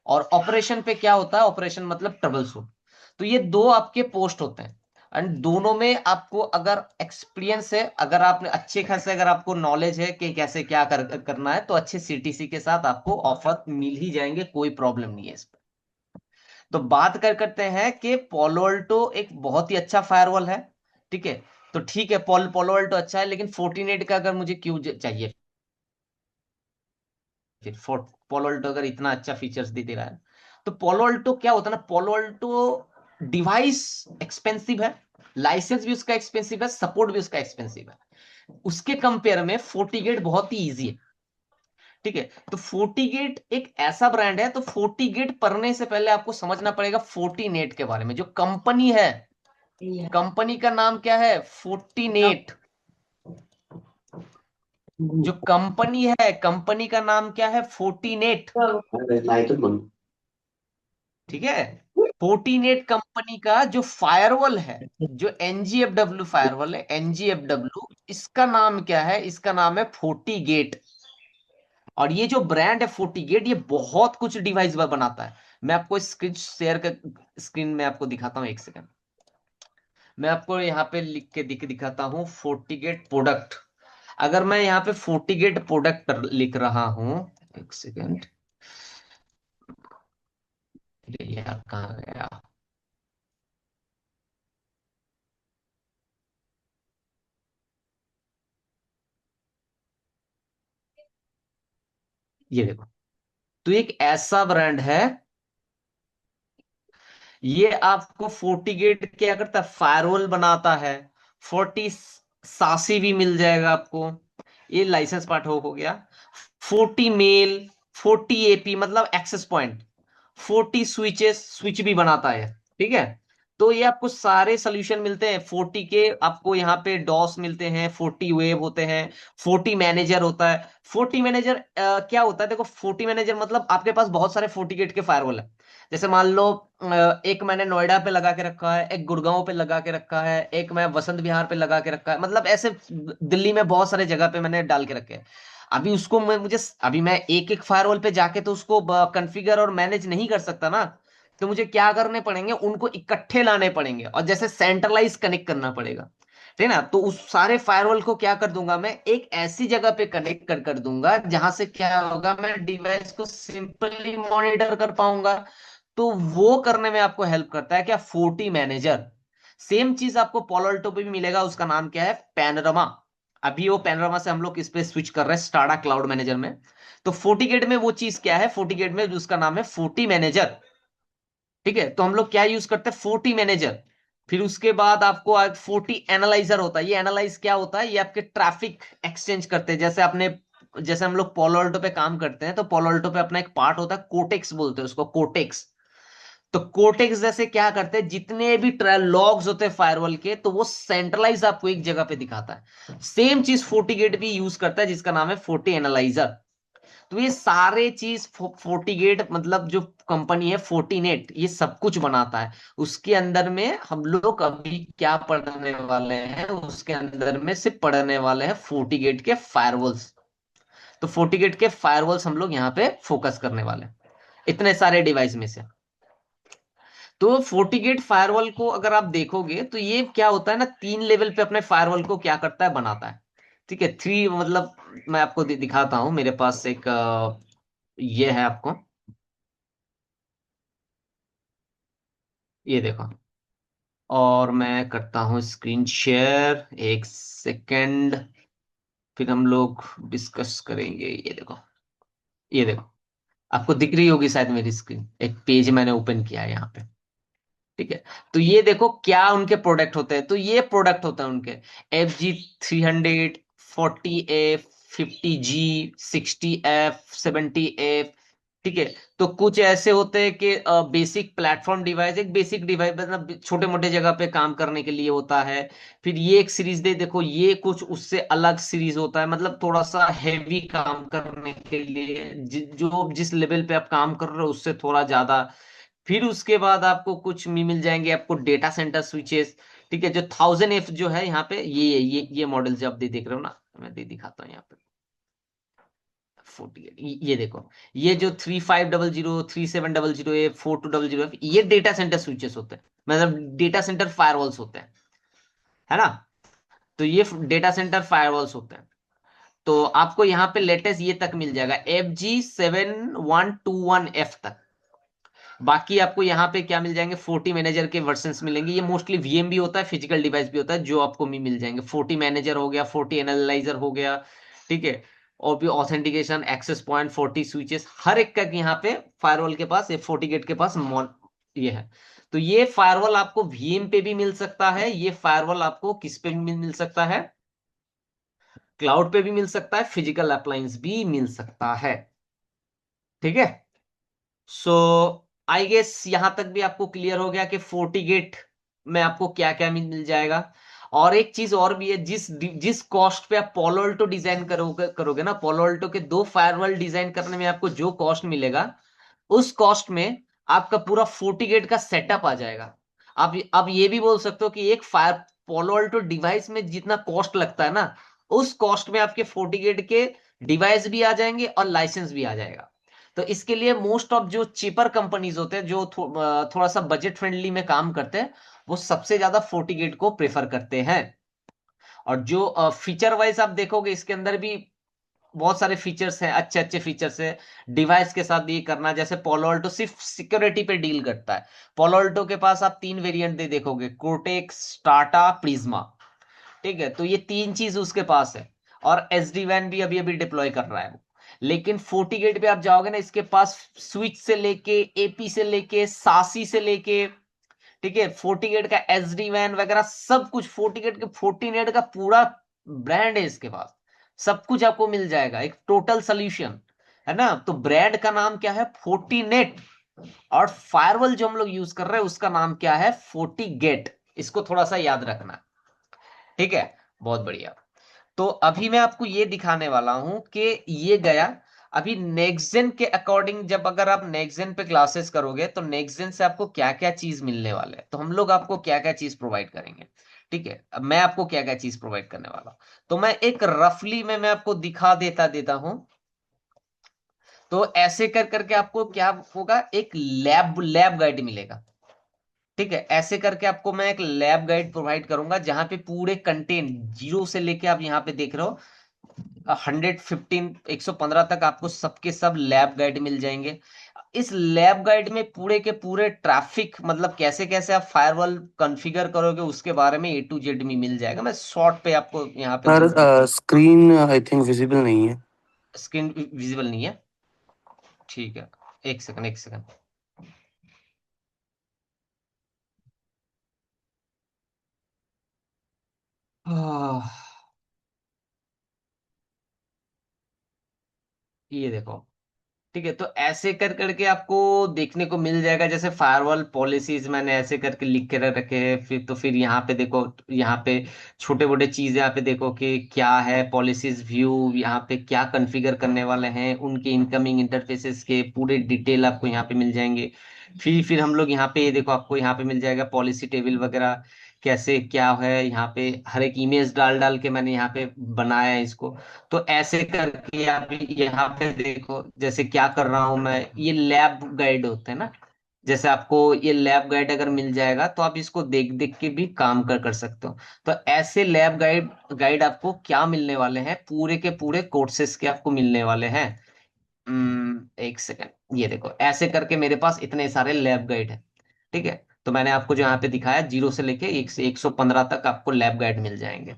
और ऑपरेशन पे क्या होता है, ऑपरेशन मतलब ट्रबल शूट। तो ये दो आपके पोस्ट होते हैं। एंड दोनों में आपको अगर एक्सपीरियंस है, अगर आपने अच्छे खासे अगर आपको नॉलेज है कि कैसे क्या करना है, तो अच्छे सीटीसी के साथ आपको ऑफर मिल ही जाएंगे, कोई प्रॉब्लम नहीं है इस पे। तो बात करते हैं कि पोलो अल्टो एक बहुत ही अच्छा फायरवॉल है। ठीक है, तो ठीक है, पोलो अल्टो अच्छा है, लेकिन 14.8 का अगर मुझे क्यों चाहिए फिर पोलो अल्टो अगर इतना अच्छा फीचर्स दे दे रहा है। तो पोलो अल्टो क्या होता है ना, पोलो अल्टो डिवाइस एक्सपेंसिव है, लाइसेंस भी उसका एक्सपेंसिव है, सपोर्ट भी उसका एक्सपेंसिव है। उसके कंपेयर में फोर्टीगेट बहुत ही इजी है। ठीक है, तो फोर्टीगेट एक ऐसा ब्रांड है, तो फोर्टीगेट पढ़ने से पहले आपको समझना पड़ेगा फोर्टीनेट के बारे में। जो कंपनी है, कंपनी का नाम क्या है, फोर्टीनेट। जो कंपनी है, कंपनी का नाम क्या है, फोर्टीनेट। नहीं तो बोल। ठीक है, फोर्टीनेट कंपनी का जो फायरवॉल है, जो एनजीएफडब्ल्यू फायरवॉल है, एनजीएफडब्ल्यू, इसका नाम क्या है, इसका नाम है फोर्टीगेट। और ये जो ब्रांड है फोर्टीगेट, ये बहुत कुछ डिवाइस बनाता है। मैं आपको स्क्रीन शेयर कर, स्क्रीन में आपको दिखाता हूँ, एक सेकंड। मैं आपको यहाँ पे लिख के दिखाता हूँ फोर्टीगेट प्रोडक्ट। अगर मैं यहाँ पे फोर्टीगेट प्रोडक्ट लिख रहा हूँ, एक सेकंड, ये यार कहाँ गया? ये देखो, तो एक ऐसा ब्रांड है, ये आपको फोर्टीगेट क्या करता है, फायरवॉल बनाता है। 40 सासी भी मिल जाएगा आपको, ये लाइसेंस पार्ट हो गया। 40 मेल, 40 एपी मतलब एक्सेस पॉइंट, 40 स्विचेस, स्विच भी बनाता है। ठीक है, तो ये आपको सारे सोल्यूशन मिलते हैं 40 के, आपको यहाँ पे डॉस मिलते हैं, 40 वेव होते हैं, 40 मैनेजर होता है। 40 मैनेजर क्या होता है, देखो 40 मैनेजर मतलब आपके पास बहुत सारे 40 गेट के फायरवॉल है। जैसे मान लो एक मैंने नोएडा पे लगा के रखा है, एक गुड़गांव पे लगा के रखा है, एक मैं वसंत विहार पे लगा के रखा है, मतलब ऐसे दिल्ली में बहुत सारे जगह पे मैंने डाल के रखे हैं। अभी उसको अभी मैं एक एक फायरवॉल पे जाके तो उसको कॉन्फ़िगर और मैनेज नहीं कर सकता ना। तो मुझे क्या करने पड़ेंगे, उनको इकट्ठे लाने पड़ेंगे और जैसे सेंट्रलाइज कनेक्ट करना पड़ेगा, ठीक है ना। तो उस सारे फायरवॉल को क्या कर दूंगा, मैं एक ऐसी जगह पे कनेक्ट कर दूंगा जहां से क्या होगा, मैं डिवाइस को सिंपली मॉनिटर कर पाऊंगा। तो वो करने में आपको हेल्प करता है क्या, 40 मैनेजर। सेम चीज आपको पोलोल्टो पे भी मिलेगा, उसका नाम क्या है, पैनोरामा। अभी वो पैनोरामा से हम लोग इस पे स्विच कर रहे हैं स्टाडा क्लाउड मैनेजर में। तो 40 गेट में वो चीज क्या है, 40 गेट में उसका नाम है 40 मैनेजर। ठीक है, तो हम लोग क्या यूज करते हैं, 40 मैनेजर। फिर उसके बाद आपको 40 एनालाइजर होता है। ये एनालाइज क्या होता है, ये आपके ट्रैफिक एक्सचेंज करते हैं। जैसे हम लोग पोलोल्टो पे काम करते हैं, तो पोलोल्टो पे अपना एक पार्ट होता है कोटेक्स, बोलते हैं उसको कोटेक्स। तो कोटेक्स जैसे क्या करते हैं, जितने भी लॉग्स होते हैं फायरवॉल के, तो वो सेंट्रलाइज आपको एक जगह पे दिखाता है। सेम चीज 40 गेट भी यूज करता है, जिसका नाम है 40 एनालाइजर। तो ये सारे चीज 40 गेट मतलब जो कंपनी है फोर्टीनेट, ये सब कुछ बनाता है। उसके अंदर में हम लोग अभी क्या पढ़ने वाले हैं, उसके अंदर में सिर्फ पढ़ने वाले हैं 40 गेट के फायरवॉल्स। तो 40 गेट के फायरवॉल्स हम लोग यहाँ पे फोकस करने वाले हैं इतने सारे डिवाइस में से। तो 40 गेट फायरवॉल को अगर आप देखोगे, तो ये क्या होता है ना, 3 लेवल पे अपने फायरवॉल को क्या करता है, बनाता है। ठीक है, थ्री मतलब मैं आपको दिखाता हूं, मेरे पास एक ये है आपको, ये देखो। और मैं करता हूँ स्क्रीन शेयर, एक सेकंड, फिर हम लोग डिस्कस करेंगे। ये देखो, ये देखो, आपको दिख रही होगी शायद मेरी स्क्रीन, एक पेज मैंने ओपन किया है यहाँ पे। ठीक है, तो ये देखो क्या उनके प्रोडक्ट होते हैं। तो ये प्रोडक्ट होता है उनके, FG 300, 40F, 50G, 60F, 70F। ठीक है, तो कुछ ऐसे होते हैं कि बेसिक प्लेटफॉर्म डिवाइस, एक बेसिक डिवाइस मतलब छोटे मोटे जगह पे काम करने के लिए होता है। फिर ये एक सीरीज दे देखो, ये कुछ उससे अलग सीरीज होता है, मतलब थोड़ा सा हैवी काम करने के लिए, जो जिस लेवल पे आप काम कर रहे हो उससे थोड़ा ज्यादा। फिर उसके बाद आपको कुछ मिल जाएंगे आपको डेटा सेंटर स्विचेस। ठीक है, जो 1000F जो है यहाँ पे, ये मॉडल जो आप देख रहे हो ना, मैं दिखाता हूँ यहाँ पे 48, ये देखो, ये जो 3500, 3700, 4200, ये डेटा सेंटर स्विचेस होते हैं, मतलब डेटा सेंटर फायरवॉल्स होते हैं, है ना। तो ये डेटा सेंटर फायरवॉल्स होते हैं। तो आपको यहाँ पे लेटेस्ट ये तक मिल जाएगा, FG 7121F तक। बाकी आपको यहाँ पे क्या मिल जाएंगे, 40 मैनेजर के वर्जन्स मिलेंगे। ये मोस्टली वीएम भी होता है, फिजिकल डिवाइस भी होता है, जो आपको भी मिल जाएंगे। 40 मैनेजर हो गया, 40 एनालाइजर हो गया, ठीक है। और भी ऑथेंटिकेशन, एक्सेस पॉइंट, 40 स्विचेस, हर एक का यहाँ पे फायरवॉल के पास, ये 40 गेट के पास ये है। तो ये फायरवॉल आपको वीएम पे भी मिल सकता है, ये फायरवॉल आपको किस पे भी मिल सकता है, क्लाउड पे भी मिल सकता है, फिजिकल अप्लायंस भी मिल सकता है। ठीक है, सो आई गेस यहां तक भी आपको क्लियर हो गया कि 40 गेट में आपको क्या क्या मिल जाएगा। और एक चीज और भी है, जिस जिस कॉस्ट पे आप पोलो अल्टो डिजाइन करोगे ना, पोलो अल्टो के 2 फायरवॉल डिजाइन करने में आपको जो कॉस्ट मिलेगा, उस कॉस्ट में आपका पूरा 40 गेट का सेटअप आ जाएगा। आप ये भी बोल सकते हो कि एक फायर पोलो अल्टो डिवाइस में जितना कॉस्ट लगता है ना, उस कॉस्ट में आपके 40 गेट के डिवाइस भी आ जाएंगे और लाइसेंस भी आ जाएगा। तो इसके लिए मोस्ट ऑफ जो चीपर कंपनीज होते हैं, जो थोड़ा सा बजट फ्रेंडली में काम करते हैं, वो सबसे ज्यादा 40 गेट को प्रेफर करते हैं। और जो फीचर वाइज आप देखोगे, इसके अंदर भी बहुत सारे फीचर्स हैं, अच्छे अच्छे फीचर्स हैं। डिवाइस के साथ ये करना, जैसे पोलो अल्टो सिर्फ सिक्योरिटी पे डील करता है। पोलो अल्टो के पास आप 3 वेरिएंट दे देखोगे, कोर्टेक्स, टाटा, प्रिज्मा। ठीक है, तो ये 3 चीज उसके पास है। और एसडी वैन भी अभी अभी डिप्लॉय कर रहा है वो। लेकिन 40 गेट पे आप जाओगे ना, इसके पास स्विच से लेके, एपी से लेके, सासी से लेके, ठीक है, 40 गेट का एसडी वैन वगैरह सब कुछ, 40 गेट के 40 नेट का पूरा ब्रांड है इसके पास। सब कुछ आपको मिल जाएगा, एक टोटल सोल्यूशन, है ना। तो ब्रांड का नाम क्या है, 40 नेट। और फायरवॉल जो हम लोग यूज कर रहे हैं उसका नाम क्या है, FortiGate। इसको थोड़ा सा याद रखना, ठीक है। बहुत बढ़िया। तो अभी मैं आपको ये दिखाने वाला हूं कि ये गया। अभी नेक्स्ट जेन के अकॉर्डिंग, जब अगर आप नेक्स्ट जेन पे क्लासेस करोगे तो नेक्स्ट जेन से आपको क्या क्या चीज मिलने वाले हैं, तो हम लोग आपको क्या क्या चीज प्रोवाइड करेंगे, ठीक है। अब मैं आपको क्या क्या चीज प्रोवाइड करने वाला हूं, तो मैं एक रफली में मैं आपको दिखा देता देता हूं। तो ऐसे कर करके आपको क्या होगा, एक लैब लैब गाइड मिलेगा, ठीक है। ऐसे करके आपको मैं एक लैब गाइड प्रोवाइड करूंगा जहां पे पूरे कंटेंट जीरो से लेके आप यहाँ पे देख रहे हो 115 तक आपको सबके सब लैब गाइड मिल जाएंगे। इस लैब गाइड में पूरे के पूरे ट्रैफिक मतलब कैसे कैसे आप फायरवॉल कॉन्फ़िगर करोगे उसके बारे में A to Z में मिल जाएगा। मैं शॉर्ट पे आपको यहाँ पे सर दो स्क्रीन आई थिंक विजिबल नहीं है। स्क्रीन विजिबल नहीं है, ठीक है। एक सेकंड एक सेकंड। ये देखो, ठीक है। तो ऐसे कर करके आपको देखने को मिल जाएगा, जैसे फायरवॉल पॉलिसीज मैंने ऐसे करके लिख के रखे हैं। फिर तो फिर यहाँ पे देखो, यहाँ पे छोटे मोटे चीज यहाँ पे देखो कि क्या है पॉलिसीज व्यू, यहाँ पे क्या कॉन्फ़िगर करने वाले हैं, उनके इनकमिंग इंटरफेसेस के पूरे डिटेल आपको यहाँ पे मिल जाएंगे। फिर हम लोग यहाँ पे ये देखो, आपको यहाँ पे मिल जाएगा पॉलिसी टेबल वगैरह कैसे क्या है। यहाँ पे हर एक इमेज डाल डाल के मैंने यहाँ पे बनाया है इसको। तो ऐसे करके आप यहाँ पे देखो, जैसे क्या कर रहा हूं मैं, ये लैब गाइड होते हैं ना, जैसे आपको ये लैब गाइड अगर मिल जाएगा तो आप इसको देख देख के भी काम कर सकते हो। तो ऐसे लैब गाइड गाइड आपको क्या मिलने वाले हैं, पूरे के पूरे कोर्सेज के आपको मिलने वाले हैं। एक सेकंड, ये देखो ऐसे करके मेरे पास इतने सारे लैब गाइड है, ठीक है। तो मैंने आपको जो यहाँ पे दिखाया जीरो से लेके 1 से 115 तक आपको लैब गाइड मिल जाएंगे,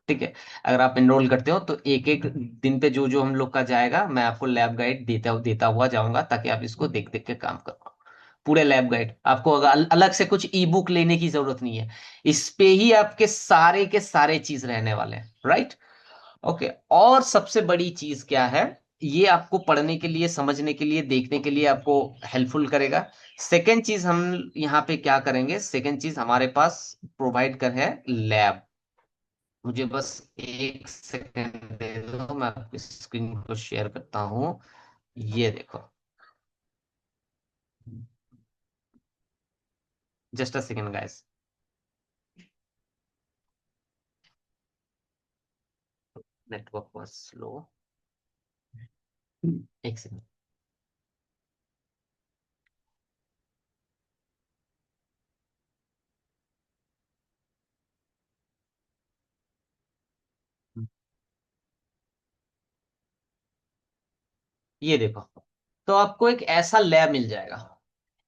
ठीक है। अगर आप एनरोल करते हो तो एक एक दिन पे जो जो हम लोग का जाएगा मैं आपको लैब गाइड देता हुआ जाऊंगा, ताकि आप इसको देख देख के काम कर पाओ। पूरे लैब गाइड आपको अगर अलग से कुछ ई बुक लेने की जरूरत नहीं है, इस पे ही आपके सारे के सारे चीज रहने वाले हैं, राइट। ओके। और सबसे बड़ी चीज क्या है, ये आपको पढ़ने के लिए, समझने के लिए, देखने के लिए आपको हेल्पफुल करेगा। सेकेंड चीज हम यहाँ पे क्या करेंगे, सेकेंड चीज हमारे पास प्रोवाइड कर है लैब। मुझे बस एक सेकेंड दे दो, मैं आपकी स्क्रीन को शेयर करता हूँ। ये देखो, just a second guys, network was slow. एक सेकेंड। ये देखो, तो आपको एक ऐसा लैब मिल जाएगा,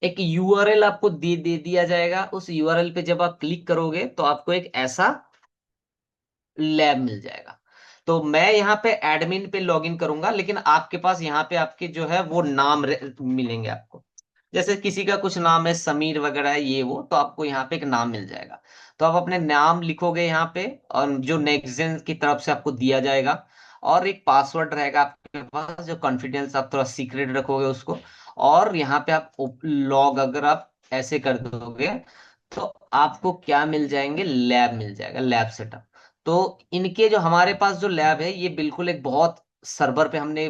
एक यूआरएल आपको दे दिया जाएगा। उस यूआरएल पे जब आप क्लिक करोगे तो आपको एक ऐसा लैब मिल जाएगा। तो मैं यहाँ पे एडमिन पे लॉगिन करूंगा, लेकिन आपके पास यहाँ पे आपके जो है वो नाम मिलेंगे आपको। जैसे किसी का कुछ नाम है समीर वगैरह है ये वो, तो आपको यहाँ पे एक नाम मिल जाएगा। तो आप अपने नाम लिखोगे यहाँ पे, और जो नेक्स्ट की तरफ से आपको दिया जाएगा, और एक पासवर्ड रहेगा आपके पास जो कॉन्फिडेंस आप थोड़ा सीक्रेट रखोगे उसको। और यहाँ पे आप लॉग अगर आप ऐसे कर दोगे तो आपको क्या मिल जाएंगे, लैब मिल जाएगा, लैब सेटअप। तो इनके जो हमारे पास जो लैब है ये बिल्कुल एक बहुत सर्वर पे हमने,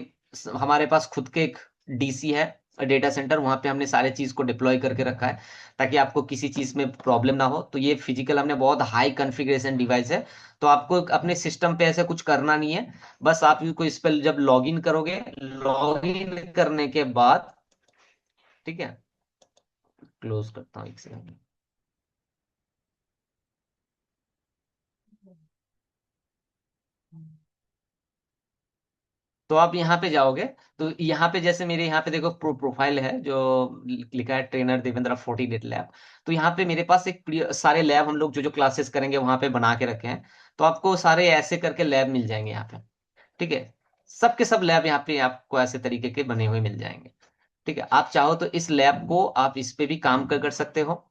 हमारे पास खुद के एक डीसी है, डेटा सेंटर, वहां पे हमने सारे चीज को डिप्लॉय करके रखा है, ताकि आपको किसी चीज में प्रॉब्लम ना हो। तो ये फिजिकल हमने बहुत हाई कॉन्फ़िगरेशन डिवाइस है। तो आपको अपने सिस्टम पे ऐसे कुछ करना नहीं है। बस आप को इस पर जब लॉगिन करोगे, लॉगिन करने के बाद, ठीक है, क्लोज करता हूँ एक सेकंड। तो आप यहाँ पे जाओगे, तो यहाँ पे जैसे मेरे यहाँ पे देखो प्रोफाइल है जो लिखा है ट्रेनर देवेंद्र 48 लैब। तो यहाँ पे मेरे पास एक सारे लैब हम लोग जो जो क्लासेस करेंगे वहां पे बना के रखे हैं। तो आपको सारे ऐसे करके लैब मिल जाएंगे यहाँ पे, ठीक है। सबके सब लैब यहाँ पे आपको ऐसे तरीके के बने हुए मिल जाएंगे, ठीक है। आप चाहो तो इस लैब को आप इस पे भी काम कर सकते हो।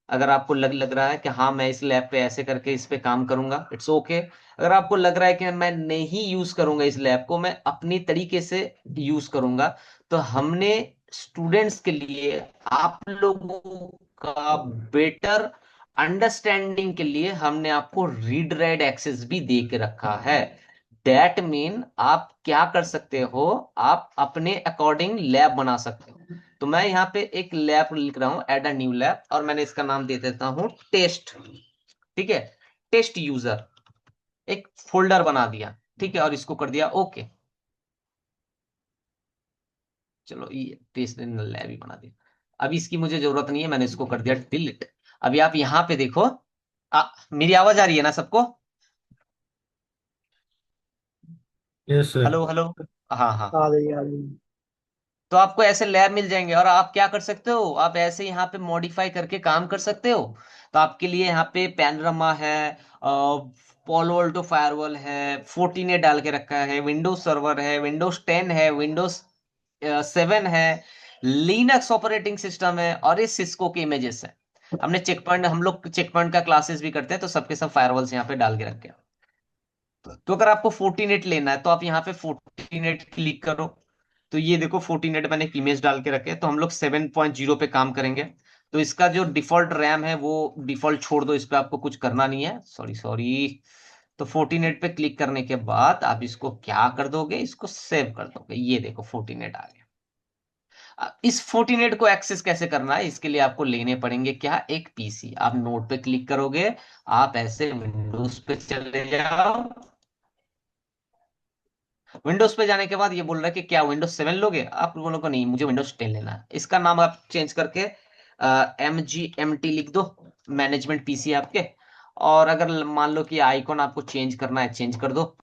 अगर आपको लग रहा है कि हाँ मैं इस लैब पे ऐसे करके इस पे काम करूंगा, इट्स ओके। अगर आपको लग रहा है कि मैं नहीं यूज करूंगा इस लैब को, मैं अपनी तरीके से यूज करूंगा, तो हमने स्टूडेंट्स के लिए, आप लोगों का बेटर अंडरस्टैंडिंग के लिए हमने आपको रीड राइट एक्सेस भी दे के रखा है। दैट मीन आप क्या कर सकते हो, आप अपने अकॉर्डिंग लैब बना सकते हो। तो मैं यहाँ पे एक लैब लिख रहा हूं, एड अ न्यू लैब, और मैंने इसका नाम दे देता हूं टेस्ट। ठीक है, टेस्ट यूजर, एक फोल्डर बना दिया। ठीक है, और इसको कर दिया ओके। चलो ये टेस्ट लैब ही बना दिया। अभी इसकी मुझे जरूरत नहीं है, मैंने इसको कर दिया डिलीट। अभी आप यहाँ पे देखो, मेरी आवाज आ रही है ना सबको? Yes sir. Hello hello. हाँ हाँ आ हाँ। गई आ गई। तो आपको ऐसे लैब मिल जाएंगे, और आप क्या कर सकते हो, आप ऐसे यहाँ पे मॉडिफाई करके काम कर सकते हो। तो आपके लिए यहाँ पे पैनोरामा है, पोलो अल्टो फायरवॉल है, 14 डाल के रखा है, विंडोज सर्वर है, विंडोज 10 है, विंडोज 7 है, लिनक्स ऑपरेटिंग सिस्टम है, और ये सिस्को के इमेजेस है। हमने चेक पॉइंट, हम लोग चेक पॉइंट का क्लासेस भी करते हैं, तो सबके सब फायरवॉल्स यहाँ पे डाल के रखे हैं। तो अगर आपको 14 लेना है तो आप यहाँ पे 14 क्लिक करो। तो ये देखो 14 मैंने एक इमेज डाल के रखे, तो हम लोग 7.0 पे काम करेंगे। तो इसका जो डिफॉल्ट रैम है वो डिफॉल्ट छोड़ दो, इस पे आपको कुछ करना नहीं है, सॉरी सॉरी। तो 14 पे क्लिक करने के बाद आप इसको क्या कर दोगे, इसको सेव कर दोगे। ये देखो 14 आ गया। अब इस 14 को एक्सेस कैसे करना है, इसके लिए आपको लेने पड़ेंगे क्या, एक पीसी। आप नोट पे क्लिक करोगे, आप ऐसे विंडोज पे चले जाओ। विंडोज पे जाने के बाद ये बोल रहा है कि क्या विंडोज 7 लोगे, आप बोलोगे नहीं मुझे विंडोज 10 लेना है। इसका नाम आप चेंज करके MGMT लिख दो, मैनेजमेंट पीसी आपके। और अगर मान लो कि आइकॉन आपको चेंज करना है, चेंज कर दो।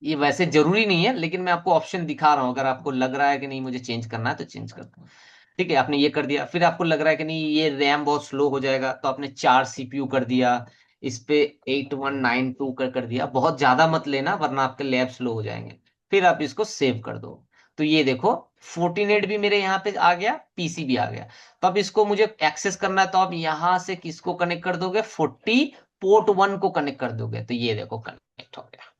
ये वैसे जरूरी नहीं है, लेकिन मैं आपको ऑप्शन दिखा रहा हूं, अगर आपको लग रहा है कि नहीं मुझे चेंज करना है तो चेंज कर दो। ठीक है, आपने ये कर दिया। फिर आपको लग रहा है कि नहीं ये रैम बहुत स्लो हो जाएगा, तो आपने 4 CPU कर दिया, इस पे 8192 कर दिया। बहुत ज्यादा मत लेना वरना आपके लैब स्लो हो जाएंगे। फिर आप इसको सेव कर दो। तो ये देखो 14 भी मेरे यहाँ पे आ गया, पीसी भी आ गया। तो अब इसको मुझे एक्सेस करना है, तो आप यहां से किसको कनेक्ट कर दोगे, 40 पोर्ट 1 को कनेक्ट कर दोगे। तो ये देखो कनेक्ट हो गया,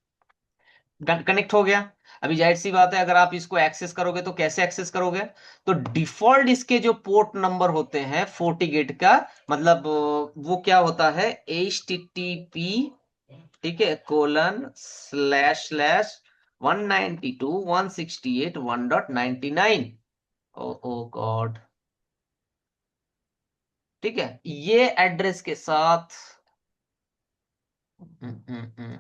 कनेक्ट हो गया। अभी जाहिर सी बात है, अगर आप इसको एक्सेस करोगे तो कैसे एक्सेस करोगे, तो डिफॉल्ट इसके जो पोर्ट नंबर होते हैं 40 गेट का, मतलब वो क्या होता है, HTTP, ठीक है, कोलन / 192.168.1.99। ओ ओ गॉड। ठीक है, ये एड्रेस के साथ हम्म, हम्म, हम्म,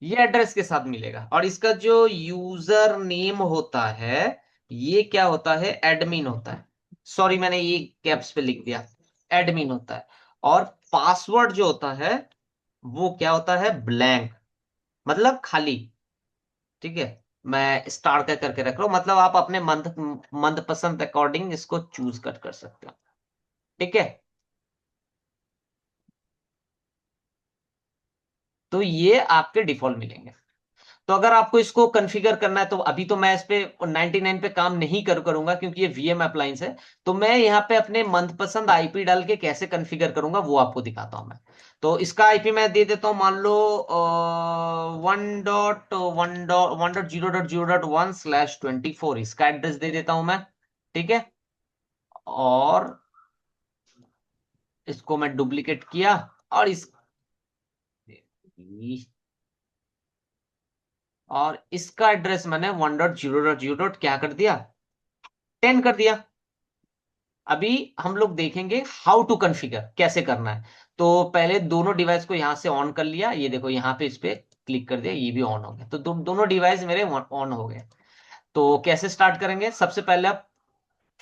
ये एड्रेस के साथ मिलेगा। और इसका जो यूजर नेम होता है, ये क्या होता है, एडमिन होता है। सॉरी मैंने ये कैप्स पे लिख दिया, एडमिन होता है। और पासवर्ड जो होता है वो क्या होता है, ब्लैंक, मतलब खाली। ठीक है, मैं स्टार का करके रख रहा हूं, मतलब आप अपने मंद पसंद अकॉर्डिंग इसको चूज कर सकते हो। ठीक है, तो ये आपके डिफॉल्ट मिलेंगे। तो अगर आपको इसको कॉन्फ़िगर करना है, तो अभी तो मैं इस पे 99 पे काम नहीं करूंगा क्योंकि ये VM अप्लायंस है। तो मैं यहाँ पे अपने मनपसंद आईपी डाल के कैसे कॉन्फ़िगर करूंगा वो आपको दिखाता हूं मैं। तो इसका आईपी मैं दे देता हूं, मान लो 1.1.0.0.1/24, इसका एड्रेस दे देता हूं मैं। ठीक है, और इसको मैं डुप्लीकेट किया, और इसका एड्रेस मैंने 1.0.0. क्या कर दिया, 10 कर दिया। अभी हम लोग देखेंगे हाउ टू कॉन्फ़िगर, कैसे करना है। तो पहले दोनों डिवाइस को यहां से ऑन कर लिया, ये देखो यहाँ पे इस पे क्लिक कर दिया, ये भी ऑन हो गया। तो दोनों डिवाइस मेरे ऑन हो गए। तो कैसे स्टार्ट करेंगे, सबसे पहले आप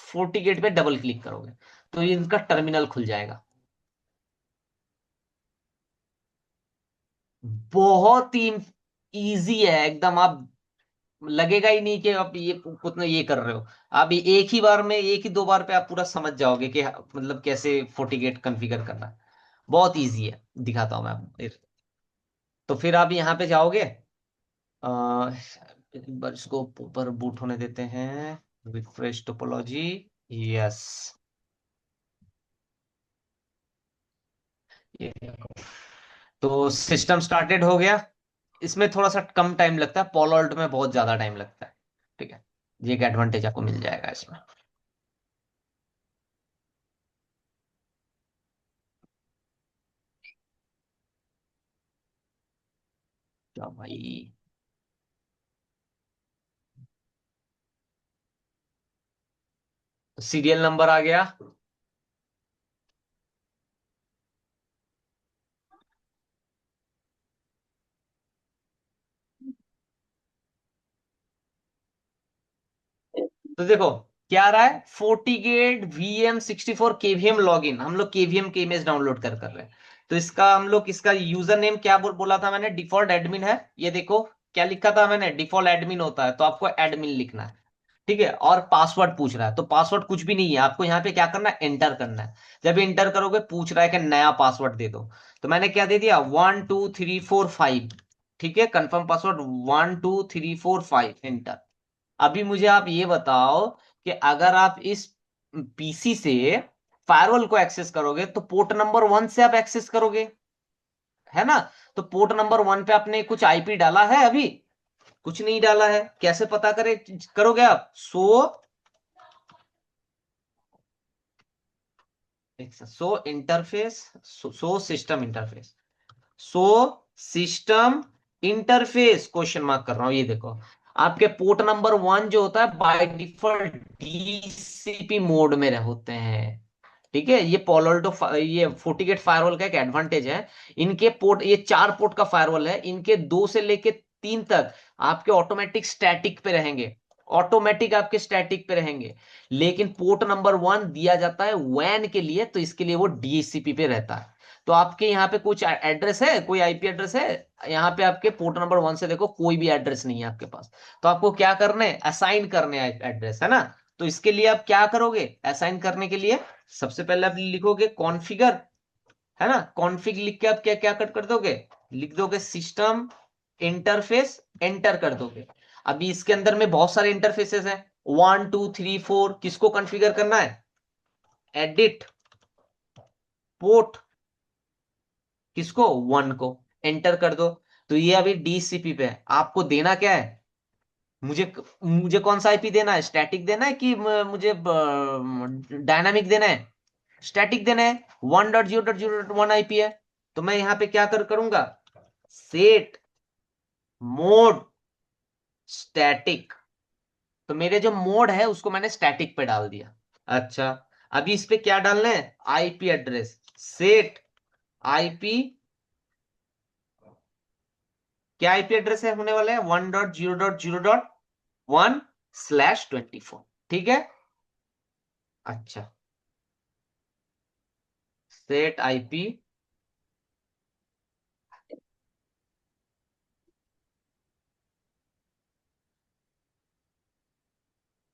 40 गेट पे डबल क्लिक करोगे, तो ये इनका टर्मिनल खुल जाएगा। बहुत ही इजी है एकदम, आप लगेगा ही नहीं कि आप ये उतना ये कर रहे हो। आप एक ही बार में, एक ही 2 बार पे आप पूरा समझ जाओगे कि मतलब कैसे 40 गेट कॉन्फ़िगर करना है। बहुत इजी है, दिखाता हूं मैं आपको। तो फिर आप यहाँ पे जाओगे, अ, एक बार इसको ऊपर बूट होने देते हैं, रिफ्रेश टोपोलॉजी, यस, ये देखो। तो सिस्टम स्टार्टेड हो गया। इसमें थोड़ा सा कम टाइम लगता है, पोलो अल्टो में बहुत ज्यादा टाइम लगता है। ठीक है, ये एक एडवांटेज आपको मिल जाएगा इसमें। क्या भाई, सीरियल नंबर आ गया। तो देखो क्या आ रहा है, फोर्टीगेट VM64 KVM लॉगिन, हम लोग KVM के इमेज डाउनलोड कर रहे हैं। तो इसका हम लोग, इसका यूजर नेम क्या बोला था मैंने, डिफॉल्ट एडमिन है। ये देखो क्या लिखा था मैंने, डिफॉल्ट एडमिन होता है, तो आपको एडमिन लिखना है। ठीक है, और पासवर्ड पूछ रहा है, तो पासवर्ड कुछ भी नहीं है, आपको यहाँ पे क्या करना है, एंटर करना है। जब एंटर करोगे पूछ रहा है कि नया पासवर्ड दे दो, तो मैंने क्या दे दिया, 12345। ठीक है, कंफर्म पासवर्ड 12345, एंटर। अभी मुझे आप ये बताओ कि अगर आप इस पीसी से फायरवॉल को एक्सेस करोगे तो पोर्ट नंबर 1 से आप एक्सेस करोगे, है ना। तो पोर्ट नंबर 1 पे आपने कुछ आईपी डाला है अभी, कुछ नहीं डाला है, कैसे पता करोगे आप, so interface, so system interface, so system interface question mark कर रहा हूं, ये देखो आपके पोर्ट नंबर 1 जो होता है बाय डिफॉल्ट डीसीपी मोड में होते हैं। ठीक है, ये पोलोल्टो, ये फोर्टीगेट फायरवॉल का एक एडवांटेज है। इनके पोर्ट, ये 4 पोर्ट का फायरवॉल है, इनके 2 से लेके 3 तक आपके ऑटोमेटिक स्टैटिक पे रहेंगे, ऑटोमेटिक आपके स्टैटिक पे रहेंगे। लेकिन पोर्ट नंबर 1 दिया जाता है वैन के लिए, तो इसके लिए वो डीएचसीपी पे रहता है। तो आपके यहाँ पे कुछ एड्रेस है, कोई आईपी एड्रेस है, यहाँ पे आपके पोर्ट नंबर 1 से देखो कोई भी एड्रेस नहीं है आपके पास। तो आपको क्या करने हैं, असाइन करने हैं एड्रेस, है ना। तो इसके लिए आप क्या करोगे, असाइन करने के लिए सबसे पहले आप लिखोगे कॉन्फ़िगर, है ना। कॉन्फ़िग लिख के आप क्या क्या कर दोगे, लिख दोगे सिस्टम इंटरफेस, एंटर कर दोगे। अभी इसके अंदर में बहुत सारे इंटरफेसेस हैं, 1 2 3 4, किसको कॉन्फ़िगर करना है, एडिट पोर्ट, किसको, 1 को, एंटर कर दो। तो ये अभी डीसीपी पे है, आपको देना क्या है, मुझे मुझे कौन सा आईपी देना है, स्टैटिक देना है कि मुझे डायनामिक देना है, स्टैटिक देना है। 1.0.0.1 आईपी है, तो मैं यहां पे क्या करूंगा, सेट मोड स्टैटिक। तो मेरे जो मोड है उसको मैंने स्टैटिक पे डाल दिया। अच्छा, अभी इस पे क्या डालना है, आईपी एड्रेस, सेट आईपी, क्या आईपी एड्रेस है होने वाला है, 1.0.0.1/24। ठीक है, अच्छा, सेट आईपी,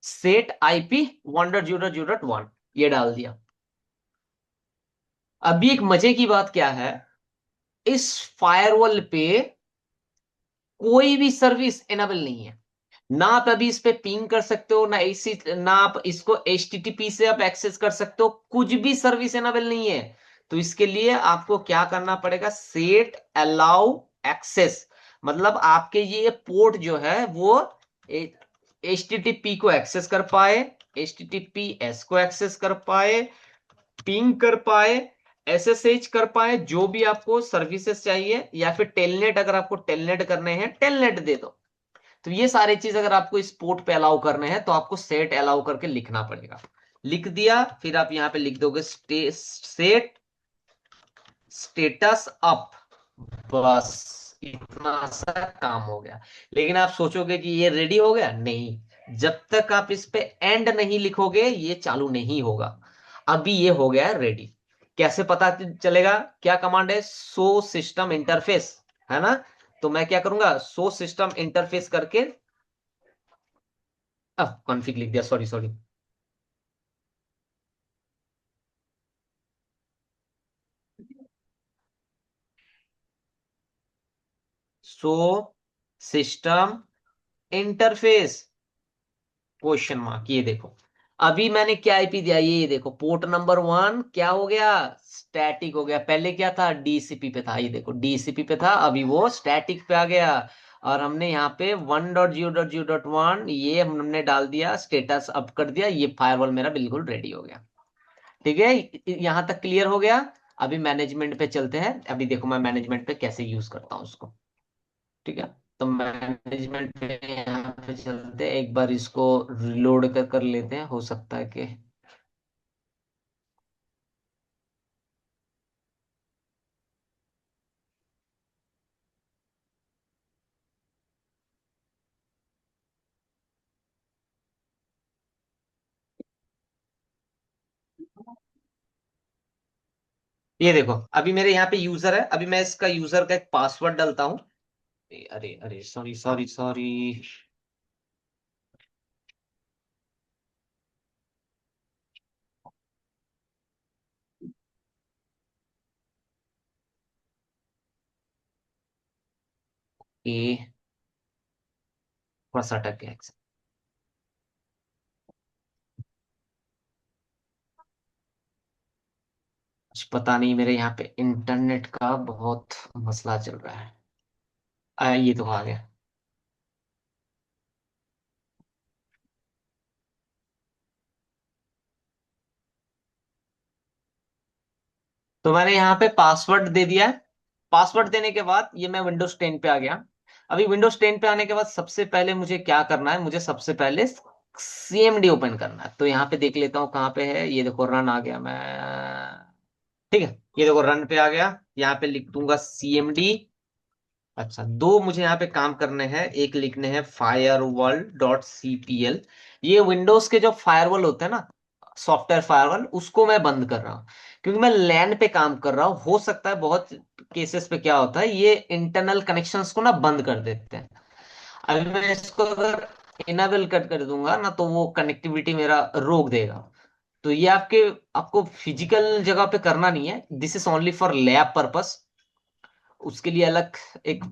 सेट आईपी 1.0.0.1, ये डाल दिया। अभी एक मजे की बात क्या है, इस फायरवॉल पे कोई भी सर्विस एनेबल नहीं है। ना आप अभी इस पे पिंग कर सकते हो, ना इसी, ना आप इसको एचटीटीपी से आप एक्सेस कर सकते हो, कुछ भी सर्विस एनेबल नहीं है। तो इसके लिए आपको क्या करना पड़ेगा, सेट अलाउ एक्सेस, मतलब आपके ये पोर्ट जो है वो एचटीटीपी को एक्सेस कर पाए, एचटीटीपीएस को एक्सेस कर पाए, पिंग कर पाए, एसएसएच कर पाए, जो भी आपको सर्विसेज चाहिए, या फिर टेलनेट, अगर आपको टेलनेट करने हैं टेलनेट दे दो। तो ये सारी चीज अगर आपको इस पोर्ट पे अलाउ करने हैं तो आपको सेट अलाउ करके लिखना पड़ेगा। लिख दिया, फिर आप यहां पे लिख दोगे सेट स्टेटस अप, बस इतना सा काम हो गया। लेकिन आप सोचोगे कि ये रेडी हो गया, नहीं, जब तक आप इस पे एंड नहीं लिखोगे ये चालू नहीं होगा। अभी ये हो गया है रेडी। कैसे पता चलेगा, क्या कमांड है, सो सिस्टम इंटरफेस, है ना। तो मैं क्या करूंगा, सो सिस्टम इंटरफेस करके, कॉन्फ़िग लिख दिया, सॉरी सॉरी, सो सिस्टम इंटरफेस क्वेश्चन मार्क, ये देखो अभी मैंने क्या आईपी दिया, ये देखो पोर्ट नंबर 1 क्या हो गया, स्टैटिक हो गया। पहले क्या था, डीसीपी पे था, ये देखो डीसीपी पे था, अभी वो स्टैटिक पे आ गया। और हमने यहाँ पे 1.0.0.1 ये हमने डाल दिया, स्टेटस अप कर दिया, ये फायरवॉल मेरा बिल्कुल रेडी हो गया। ठीक है, यहाँ तक क्लियर हो गया। अभी मैनेजमेंट पे चलते हैं, अभी देखो मैं मैनेजमेंट पे कैसे यूज करता हूँ उसको। ठीक है, तो मैनेजमेंट पे यहाँ पे चलते हैं, एक बार इसको रिलोड कर लेते हैं, हो सकता है कि ये देखो अभी मेरे यहाँ पे यूजर है, अभी मैं इसका यूजर का एक पासवर्ड डालता हूँ। अरे अरे सॉरी सॉरी सॉरी। ये थोड़ा सा अटक गया। कुछ पता नहीं, मेरे यहाँ पे इंटरनेट का बहुत मसला चल रहा है। ये तो आ गया। तो मैंने यहाँ पे पासवर्ड दे दिया है। पासवर्ड देने के बाद ये मैं विंडोज 10 पे आ गया। अभी विंडोज 10 पे आने के बाद सबसे पहले मुझे क्या करना है, मुझे सबसे पहले सीएमडी ओपन करना है। तो यहाँ पे देख लेता हूँ कहाँ पे है, ये देखो रन आ गया मैं। ठीक है, ये देखो रन पे आ गया। यहाँ पे लिख दूंगा सीएमडी। अच्छा, दो मुझे यहाँ पे काम करने हैं, एक लिखने हैं firewall.cpl। ये विंडोज के जो फायरवॉल होते हैं ना, सॉफ्टवेयर फायरवॉल, उसको मैं बंद कर रहा हूँ। क्योंकि मैं लैन पे काम कर रहा हूँ, हो सकता है बहुत केसेस पे क्या होता है, ये इंटरनल कनेक्शंस को ना बंद कर देते हैं। अभी मैं इसको अगर इनेबल कर दूंगा ना, तो वो कनेक्टिविटी मेरा रोक देगा। तो ये आपको फिजिकल जगह पे करना नहीं है, this is only for lab purpose. उसके लिए अलग एक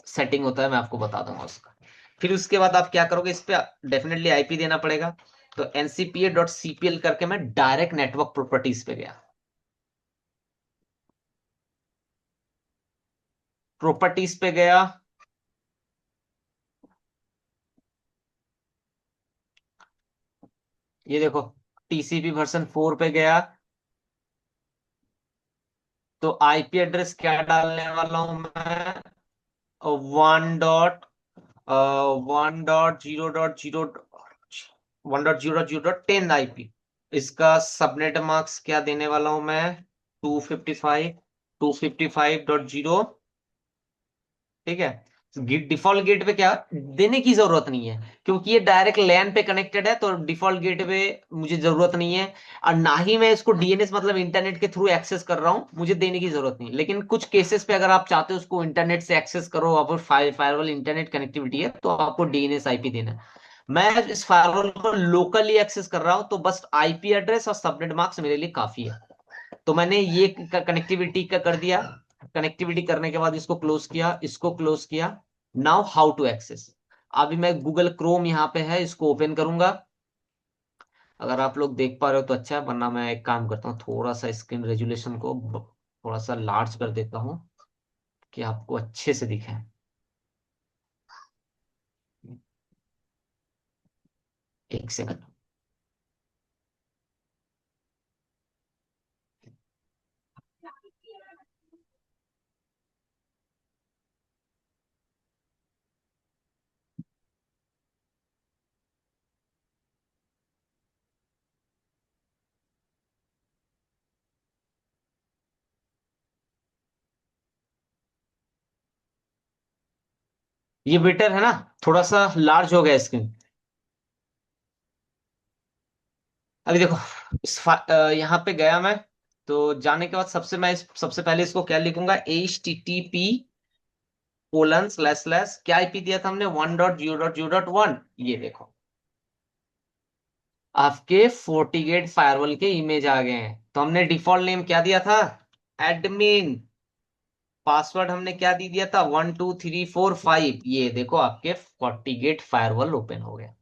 सेटिंग होता है, मैं आपको बता दूंगा उसका। फिर उसके बाद आप क्या करोगे, इस पे डेफिनेटली आईपी देना पड़ेगा। तो ncpa.cpl करके मैं डायरेक्ट नेटवर्क प्रॉपर्टीज पे गया। प्रॉपर्टीज पे गया, ये देखो टीसीपी वर्जन 4 पे गया। तो आईपी एड्रेस क्या डालने वाला हूं मैं, 1.1.0.0.10 इसका सबनेट मार्क्स क्या देने वाला हूं मैं, 255.255.0। ठीक है, गिट डिफॉल्ट गेट पे क्या देने की जरूरत नहीं है, क्योंकि ये डायरेक्ट लैन पे कनेक्टेड है, तो डिफॉल्ट गेट पे मुझे जरूरत नहीं है। और ना ही मैं इसको डीएनएस मतलब इंटरनेट के थ्रू एक्सेस कर रहा हूँ, मुझे देने की जरूरत नहीं। लेकिन कुछ केसेस पे अगर आप चाहते हो उसको इंटरनेट से एक्सेस करो, आप फायरवॉल इंटरनेट कनेक्टिविटी है, तो आपको डीएनएस आईपी देना है। मैं इस फायरवॉल को लोकली एक्सेस कर रहा हूँ, तो बस आईपी एड्रेस और सबनेट मार्क्स मेरे लिए काफी है। तो मैंने ये कनेक्टिविटी का कर दिया। कनेक्टिविटी करने के बाद इसको क्लोज किया, इसको क्लोज किया। Now how to access. अभी मैं गूगल क्रोम यहाँ पे है, इसको ओपन करूंगा। अगर आप लोग देख पा रहे हो तो अच्छा है, वरना मैं एक काम करता हूँ, थोड़ा सा स्क्रीन रेजुलेशन को थोड़ा सा लार्ज कर देता हूँ, कि आपको अच्छे से दिखे। एक सेकंड। ये बेटर है ना, थोड़ा सा लार्ज हो गया स्क्रीन। अभी देखो यहाँ पे गया मैं। तो जाने के बाद सबसे पहले इसको क्या लिखूंगा, HTTP :// क्या आईपी दिया था हमने, 1.0.0.1। ये देखो आपके फोर्टीगेट फायरवॉल के इमेज आ गए हैं। तो हमने डिफॉल्ट नेम क्या दिया था, एडमिन। पासवर्ड हमने क्या दे दिया था, 12345। ये देखो आपके फोर्टीगेट फायरवॉल ओपन हो गया।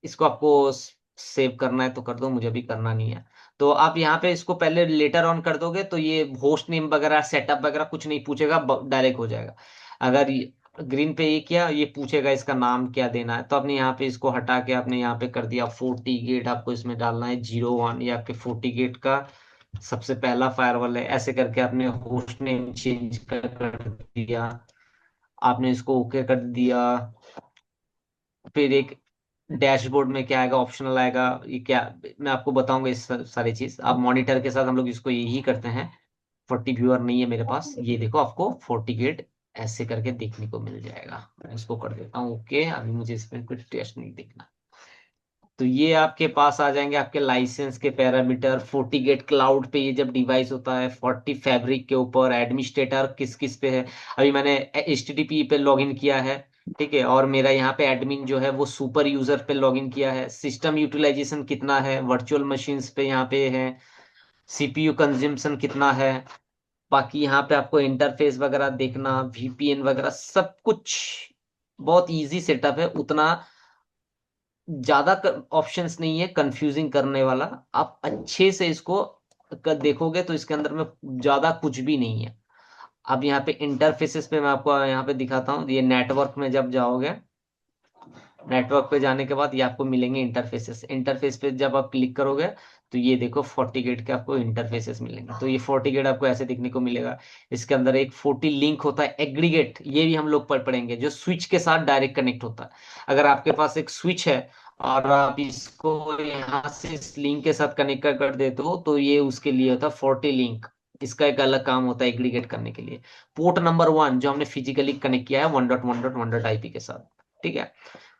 इसको आपको सेव करना है तो कर दो, मुझे भी करना नहीं है। तो आप यहाँ पे इसको पहले लेटर ऑन कर दोगे तो ये होस्ट नेम वगैरह सेटअप वगैरह कुछ नहीं पूछेगा, डायरेक्ट हो जाएगा। अगर ग्रीन पे ये किया, ये पूछेगा इसका नाम क्या देना है, तो आपने यहाँ पे इसको हटा के आपने यहाँ पे कर दिया 40 गेट, आपको इसमें डालना है 01, ये आपके 40 गेट का सबसे पहला फायरवॉल है। ऐसे करके आपने होस्ट नेम चेंज कर दिया, आपने इसको ओके कर दिया। फिर एक डैशबोर्ड में क्या आएगा, ऑप्शनल आएगा, ये क्या, मैं आपको बताऊंगा इस सारी चीज। आप मॉनिटर के साथ हम लोग इसको यही करते हैं। 40 व्यूअर नहीं है मेरे पास, ये देखो आपको 40 गेट ऐसे करके देखने को मिल जाएगा। मैं इसको कर देता हूँ ओके, अभी मुझे इसमें कुछ टेस्ट नहीं देखना। तो ये आपके पास आ जाएंगे आपके लाइसेंस के पैरामीटर। 40 गेट क्लाउड पे ये जब डिवाइस होता है, 40 फैब्रिक के ऊपर एडमिनिस्ट्रेटर किस किस पे है। अभी मैंने HTTP पे लॉगिन किया है, ठीक है, और मेरा यहाँ पे एडमिन जो है वो सुपर यूजर पे लॉगिन किया है। सिस्टम यूटिलाइजेशन कितना है, वर्चुअल मशीन्स पे यहाँ पे है। CPU कंज्यूमशन कितना है। बाकी यहाँ पे आपको इंटरफेस वगैरह देखना, VPN वगैरह सब कुछ बहुत इजी सेटअप है। उतना ज्यादा ऑप्शंस नहीं है कंफ्यूजिंग करने वाला। आप अच्छे से इसको देखोगे तो इसके अंदर में ज्यादा कुछ भी नहीं है। अब यहाँ पे इंटरफेसेस पे मैं आपको यहाँ पे दिखाता हूँ। ये नेटवर्क में जब जाओगे, नेटवर्क पे जाने के बाद ये आपको मिलेंगे इंटरफेसेस। इंटरफेस पे जब आप क्लिक करोगे तो ये देखो 40 गेट के आपको इंटरफेसेस मिलेंगे। तो ये 40 गेट आपको ऐसे दिखने को मिलेगा। इसके अंदर एक 40 लिंक होता है एग्रीगेट, ये भी हम लोग पढ़ेंगे, जो स्विच के साथ डायरेक्ट कनेक्ट होता है। अगर आपके पास एक स्विच है और आप इसको यहाँ से इस लिंक के साथ कनेक्ट कर देते हो तो ये उसके लिए होता है 40 लिंक। इसका एक अलग काम होता है एग्रीगेट करने के लिए। पोर्ट नंबर 1 जो हमने फिजिकली कनेक्ट किया है 1.1.1.IP के साथ, ठीक है।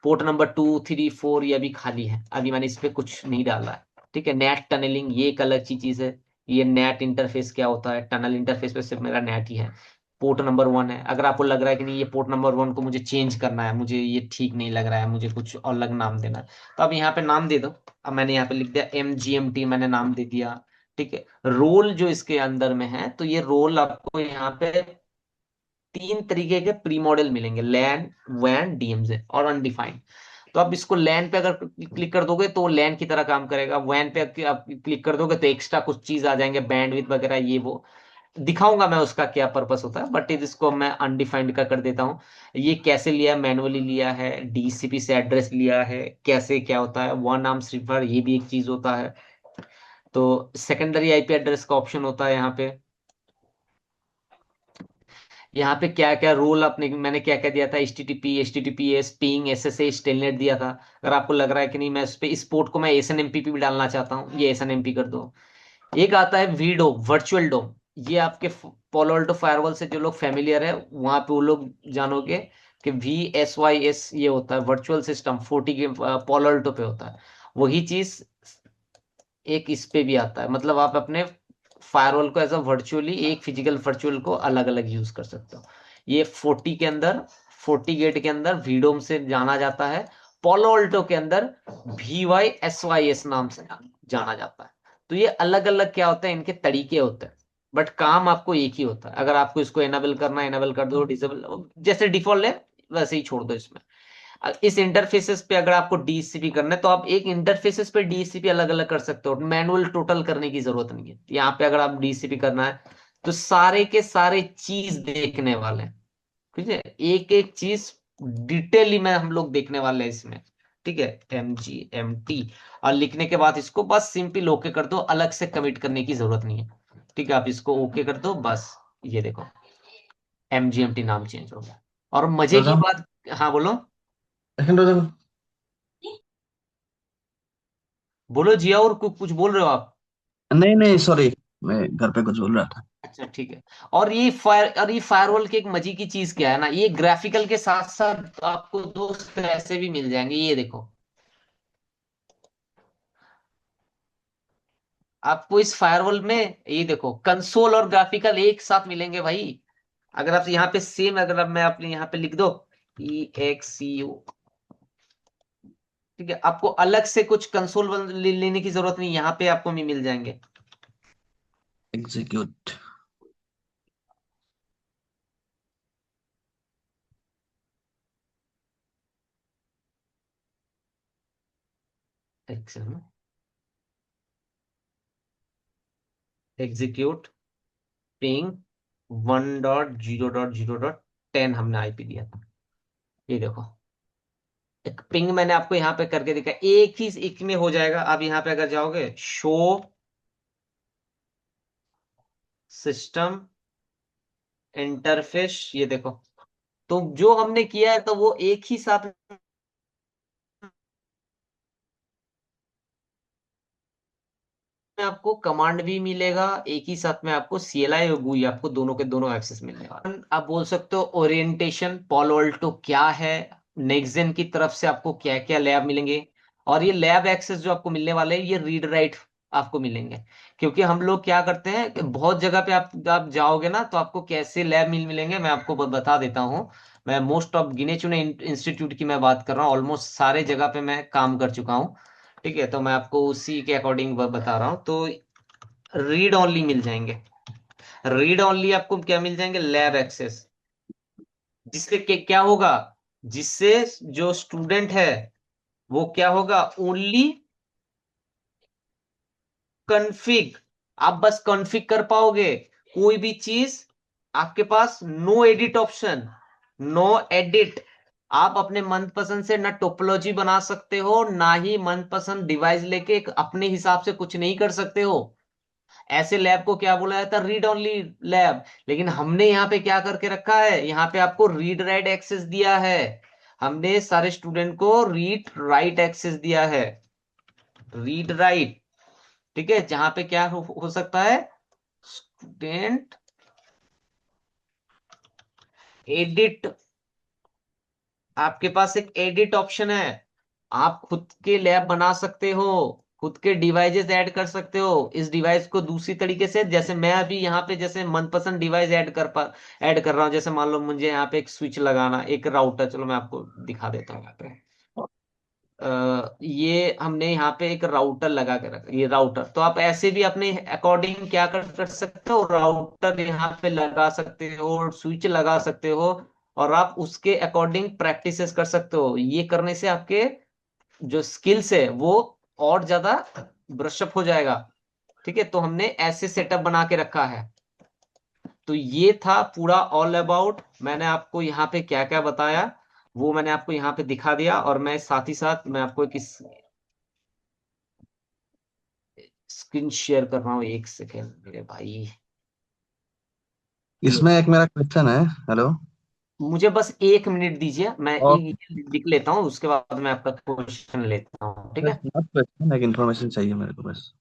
पोर्ट नंबर 2 3 4 ये अभी खाली है, अभी मैंने इस पे कुछ नहीं डाला है, ठीक है। नेट टनलिंग ये एक अलग चीज है। ये नेट इंटरफेस क्या होता है, टनल इंटरफेस पे सिर्फ मेरा नेट ही है। पोर्ट नंबर 1 है। अगर आपको लग रहा है कि नहीं ये पोर्ट नंबर 1 को मुझे चेंज करना है, मुझे ये ठीक नहीं लग रहा है, मुझे कुछ अलग नाम देना है, तो अब यहाँ पे नाम दे दो। अब मैंने यहाँ पे लिख दिया MGMT, मैंने नाम दे दिया, ठीक है। रोल जो इसके अंदर में है, तो ये रोल आपको यहाँ पे 3 तरीके के प्री मॉडल मिलेंगे, लैन वैन DMZ और अनडिफाइंड। तो आप इसको लैन पे अगर क्लिक कर दोगे तो लैन की तरह काम करेगा। वैन पे आप क्लिक कर दोगे तो एक्स्ट्रा कुछ चीज आ जाएंगे, बैंडविड्थ वगैरह ये वो दिखाऊंगा मैं उसका क्या पर्पस होता है, बट इसको मैं अनडिफाइंड का कर देता हूँ। ये कैसे लिया, मैनुअली लिया है, DCP से एड्रेस लिया है, कैसे क्या होता है, वन आर्म स्लीपर ये भी एक चीज होता है। तो सेकेंडरी IP एड्रेस का ऑप्शन होता है यहाँ पे। यहाँ पे क्या क्या रोल अपने मैंने क्या क्या दिया था, HTTP HTTPS ping SSH telnet दिया था। अगर आपको लग रहा है कि नहीं मैं इस पे इस पोर्ट को मैं SNMPP भी डालना चाहता हूँ, ये SNMP कर दो। एक आता है VDOM, वर्चुअल डोम। ये आपके पोलो अल्टो फायरवॉल से जो लोग फेमिलियर है वहां पे वो लोग जानोगे कि VSYS ये होता है वर्चुअल सिस्टम। 40 के पोलो अल्टो पे होता है वही चीज। एक इस पे भी आता है, मतलब आप अपने फायरवॉल को एज अ वर्चुअली एक फिजिकल वर्चुअल को अलग अलग यूज कर सकते हो। ये 40 के अंदर 40 गेट के अंदर VDOM से जाना जाता है। पोलो अल्टो के अंदर VYSYS नाम से जाना जाता है। तो ये अलग अलग क्या होता है, इनके तरीके होते हैं, बट काम आपको एक ही होता है। अगर आपको इसको एनाबल करना है एनाबल कर दो, डिसेबल जैसे डिफॉल्ट है वैसे ही छोड़ दो इसमें। इस इंटरफेसेस पे अगर आपको DHCP करना है तो आप एक इंटरफेसेस पे DHCP अलग अलग कर सकते हो, मैनुअल टोटल करने की जरूरत नहीं है। यहाँ पे अगर आप DHCP करना है तो सारे के सारे चीज देखने वाले हैं, ठीक है। एक एक चीज डिटेली में हम लोग देखने वाले हैं इसमें, ठीक है। MGMT और लिखने के बाद इसको बस सिंपल ओके कर दो, अलग से कमिट करने की जरूरत नहीं है, ठीक है। आप इसको ओके कर दो बस, ये देखो MGMT नाम चेंज हो गया। और मजे की रोजा बात, हाँ बोलो। सेकंड रोजा बोलो जिया, और कुछ बोल रहे हो आप? नहीं नहीं सॉरी, मैं घर पे कुछ बोल रहा था। अच्छा ठीक है। और ये फायरवॉल की एक मजे की चीज क्या है ना, ये ग्राफिकल के साथ साथ आपको दोस्त ऐसे भी मिल जाएंगे, ये देखो। आपको इस फायरवॉल में ये देखो कंसोल और ग्राफिकल एक साथ मिलेंगे भाई। अगर आप यहाँ पे सेम, अगर आप मैं अपने यहाँ पे लिख दो EXCU, ठीक है, आपको अलग से कुछ कंसोल लेने की जरूरत नहीं, यहाँ पे आपको मिल जाएंगे। एग्जीक्यूट। एक्सेल में एग्जीक्यूट पिंग 1.0.0.10 हमने आईपी दिया था। ये देखो, एक पिंग मैंने आपको यहाँ पे करके दिखा, एक ही एक में हो जाएगा। अब यहाँ पे अगर जाओगे शो सिस्टम इंटरफेस, ये देखो, तो जो हमने किया है तो वो एक ही साथ में आपको कमांड भी मिलेगा, एक ही साथ में आपको सीएलआई और GUI आपको दोनों के दोनों एक्सेस मिलने वाले। आप बोल सकते हो ओरिएंटेशन पॉलो अल्टो क्या है, नेक्स्ट की तरफ से आपको क्या क्या लैब मिलेंगे, और ये लैब एक्सेस जो आपको मिलने वाले हैं ये रीड राइट आपको मिलेंगे। क्योंकि हम लोग क्या करते हैं कि बहुत जगह पे आप जाओगे ना तो आपको कैसे लैब मिलेंगे, मैं आपको बता देता हूँ। मैं मोस्ट ऑफ गिने चुने इंस्टीट्यूट की मैं बात कर रहा हूँ, ऑलमोस्ट सारे जगह पे मैं काम कर चुका हूँ। ठीक है, तो मैं आपको उसी के अकॉर्डिंग बता रहा हूँ। तो रीड ओनली मिल जाएंगे, रीड ओनली आपको क्या मिल जाएंगे, लैब एक्सेस। जिससे क्या होगा, जिससे जो स्टूडेंट है वो क्या होगा, ओनली कन्फिग, आप बस कन्फिग कर पाओगे कोई भी चीज। आपके पास no edit option, no edit. आप अपने मनपसंद से ना टोपोलॉजी बना सकते हो, ना ही मनपसंद डिवाइस लेके अपने हिसाब से कुछ नहीं कर सकते हो। ऐसे लैब को क्या बोला जाता है, रीड ओनली लैब। लेकिन हमने यहाँ पे क्या करके रखा है, यहाँ पे आपको रीड राइट एक्सेस दिया है। हमने सारे स्टूडेंट को रीड राइट एक्सेस दिया है, रीड राइट। ठीक है, जहां पे क्या हो सकता है, स्टूडेंट एडिट, आपके पास एक एडिट ऑप्शन है। आप खुद के लैब बना सकते हो, खुद के डिवाइसेस ऐड कर सकते हो। इस डिवाइस को दूसरी तरीके से, जैसे मैं अभी यहाँ पे जैसे मनपसंद डिवाइस ऐड कर रहा हूँ। जैसे मान लो मुझे यहाँ पे एक स्विच लगाना, एक राउटर, चलो मैं आपको दिखा देता हूँ यहाँ पे। ये हमने यहाँ पे एक राउटर लगा के रखा, ये राउटर। तो आप ऐसे भी अपने अकॉर्डिंग क्या कर सकते हो, राउटर यहाँ पे लगा सकते हो, स्विच लगा सकते हो, और आप उसके अकॉर्डिंग प्रैक्टिसेस कर सकते हो। ये करने से आपके जो स्किल्स है वो और ज्यादा ब्रशअप हो जाएगा। ठीक है, तो हमने ऐसे सेटअप बना के रखा है। तो ये था पूरा ऑल अबाउट, मैंने आपको यहाँ पे क्या क्या बताया वो मैंने आपको यहाँ पे दिखा दिया। और मैं साथ ही साथ मैं आपको एक स्क्रीन शेयर कर रहा हूँ, एक सेकेंड मेरे भाई। ये इसमें एक मेरा क्वेश्चन है। हेलो। मुझे बस 1 मिनट दीजिए, मैं और लिख लेता हूँ, उसके बाद मैं आपका क्वेश्चन लेता हूँ, ठीक है। नॉट क्वेश्चन, एक इन्फॉर्मेशन चाहिए मेरे को बस।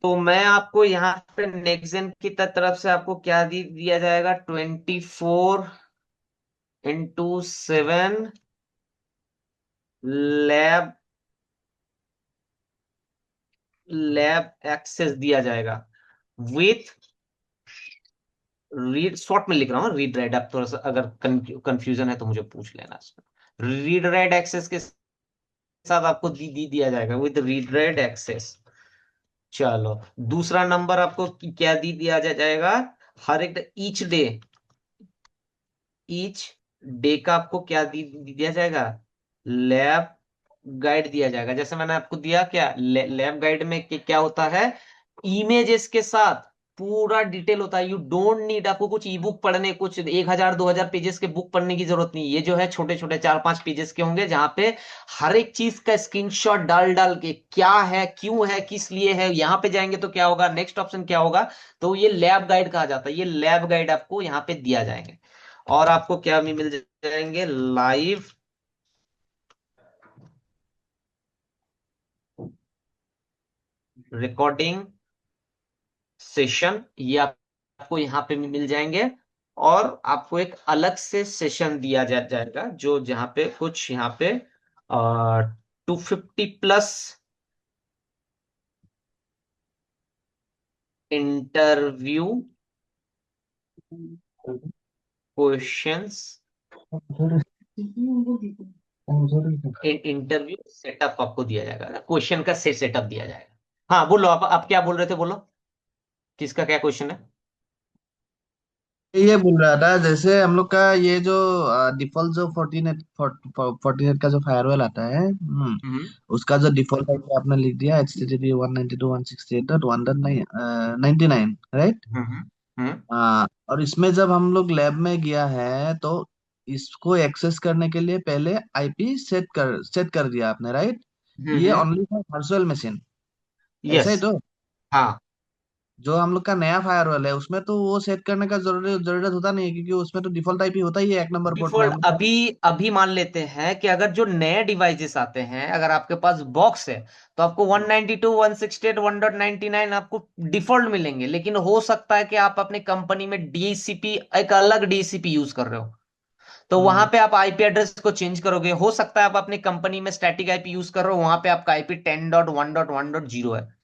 तो मैं आपको यहाँ पे नेक्सन की तरफ से आपको क्या दिया जाएगा, 24/7 लैब लैब एक्सेस दिया जाएगा विथ रीड, शॉर्ट में लिख रहा हूँ, रीड राइट। आप थोड़ा सा अगर कंफ्यूजन है तो मुझे पूछ लेना इसमें। रीड राइट एक्सेस के साथ आपको दिया जाएगा विद रीड राइट एक्सेस। चलो, दूसरा नंबर आपको क्या दिया जाएगा, हर एक ईच डे का आपको क्या दिया जाएगा, लैब गाइड दिया जाएगा। जैसे मैंने आपको दिया क्या, लैब गाइड में क्या होता है, इमेजेस के साथ पूरा डिटेल होता है। यू डोंट नीड, आपको कुछ ई बुक पढ़ने, कुछ 1,000 2,000 पेजेस के बुक पढ़ने की जरूरत नहीं। ये जो है छोटे छोटे 4-5 पेजेस के होंगे, जहां पे हर एक चीज का स्क्रीनशॉट डाल डाल के क्या है, क्यों है, किस लिए है, यहाँ पे जाएंगे तो क्या होगा, नेक्स्ट ऑप्शन क्या होगा। तो ये लैब गाइड कहा जाता है। ये लैब गाइड आपको यहाँ पे दिया जाएंगे। और आपको क्या भी मिल जाएंगे, लाइव रिकॉर्डिंग सेशन, ये आपको यहाँ पे मिल जाएंगे। और आपको एक अलग से सेशन दिया जाएगा, जो जहां पे कुछ यहाँ पे 250+ इंटरव्यू क्वेश्चंस, इंटरव्यू सेटअप आपको दिया जाएगा, क्वेश्चन का सेटअप दिया जाएगा। हाँ बोलो, आप क्या बोल रहे थे, बोलो किसका क्या क्वेश्चन है। ये बोल रहा था, जैसे हम लोग का ये जो डिफॉल्ट जो 14 का जो फायरवॉल आता है, हम्म उसका जो डिफॉल्ट आईपी आपने लिख दिया HTTP 192.168.1.99, राइट। हम्म हम्म और इसमें जब हम लोग लैब में गया है तो इसको एक्सेस करने के लिए पहले आईपी सेट कर दिया आपने, राइट। ये हम्म। ओनली फॉर वर्चुअल मशीन, ऐसा यस। ही तो। हाँ। जो हम लोग का नया फायरवॉल है उसमें तो वो सेट करने का जरूरत होता नहीं है, क्योंकि उसमें तो डिफॉल्ट आईपी होता ही है 1 नंबर पोर्ट में डिफॉल्ट हम लोग का। अभी अभी मान लेते हैं कि अगर जो नए डिवाइसेस आते हैं, अगर आपके पास बॉक्स है, तो आपको 192.168.1.99 आपको डिफॉल्ट मिलेंगे। लेकिन हो सकता है कि आप अपनी कंपनी में डीसीपी, एक अलग डीसीपी यूज कर रहे हो, तो वहां हम्म। पे आप आईपी एड्रेस को चेंज करोगे। हो सकता है आप अपनी कंपनी में स्टैटिक आईपी यूज कर रहे हो, वहां पे आपका आईपी 10.1.1.0 है।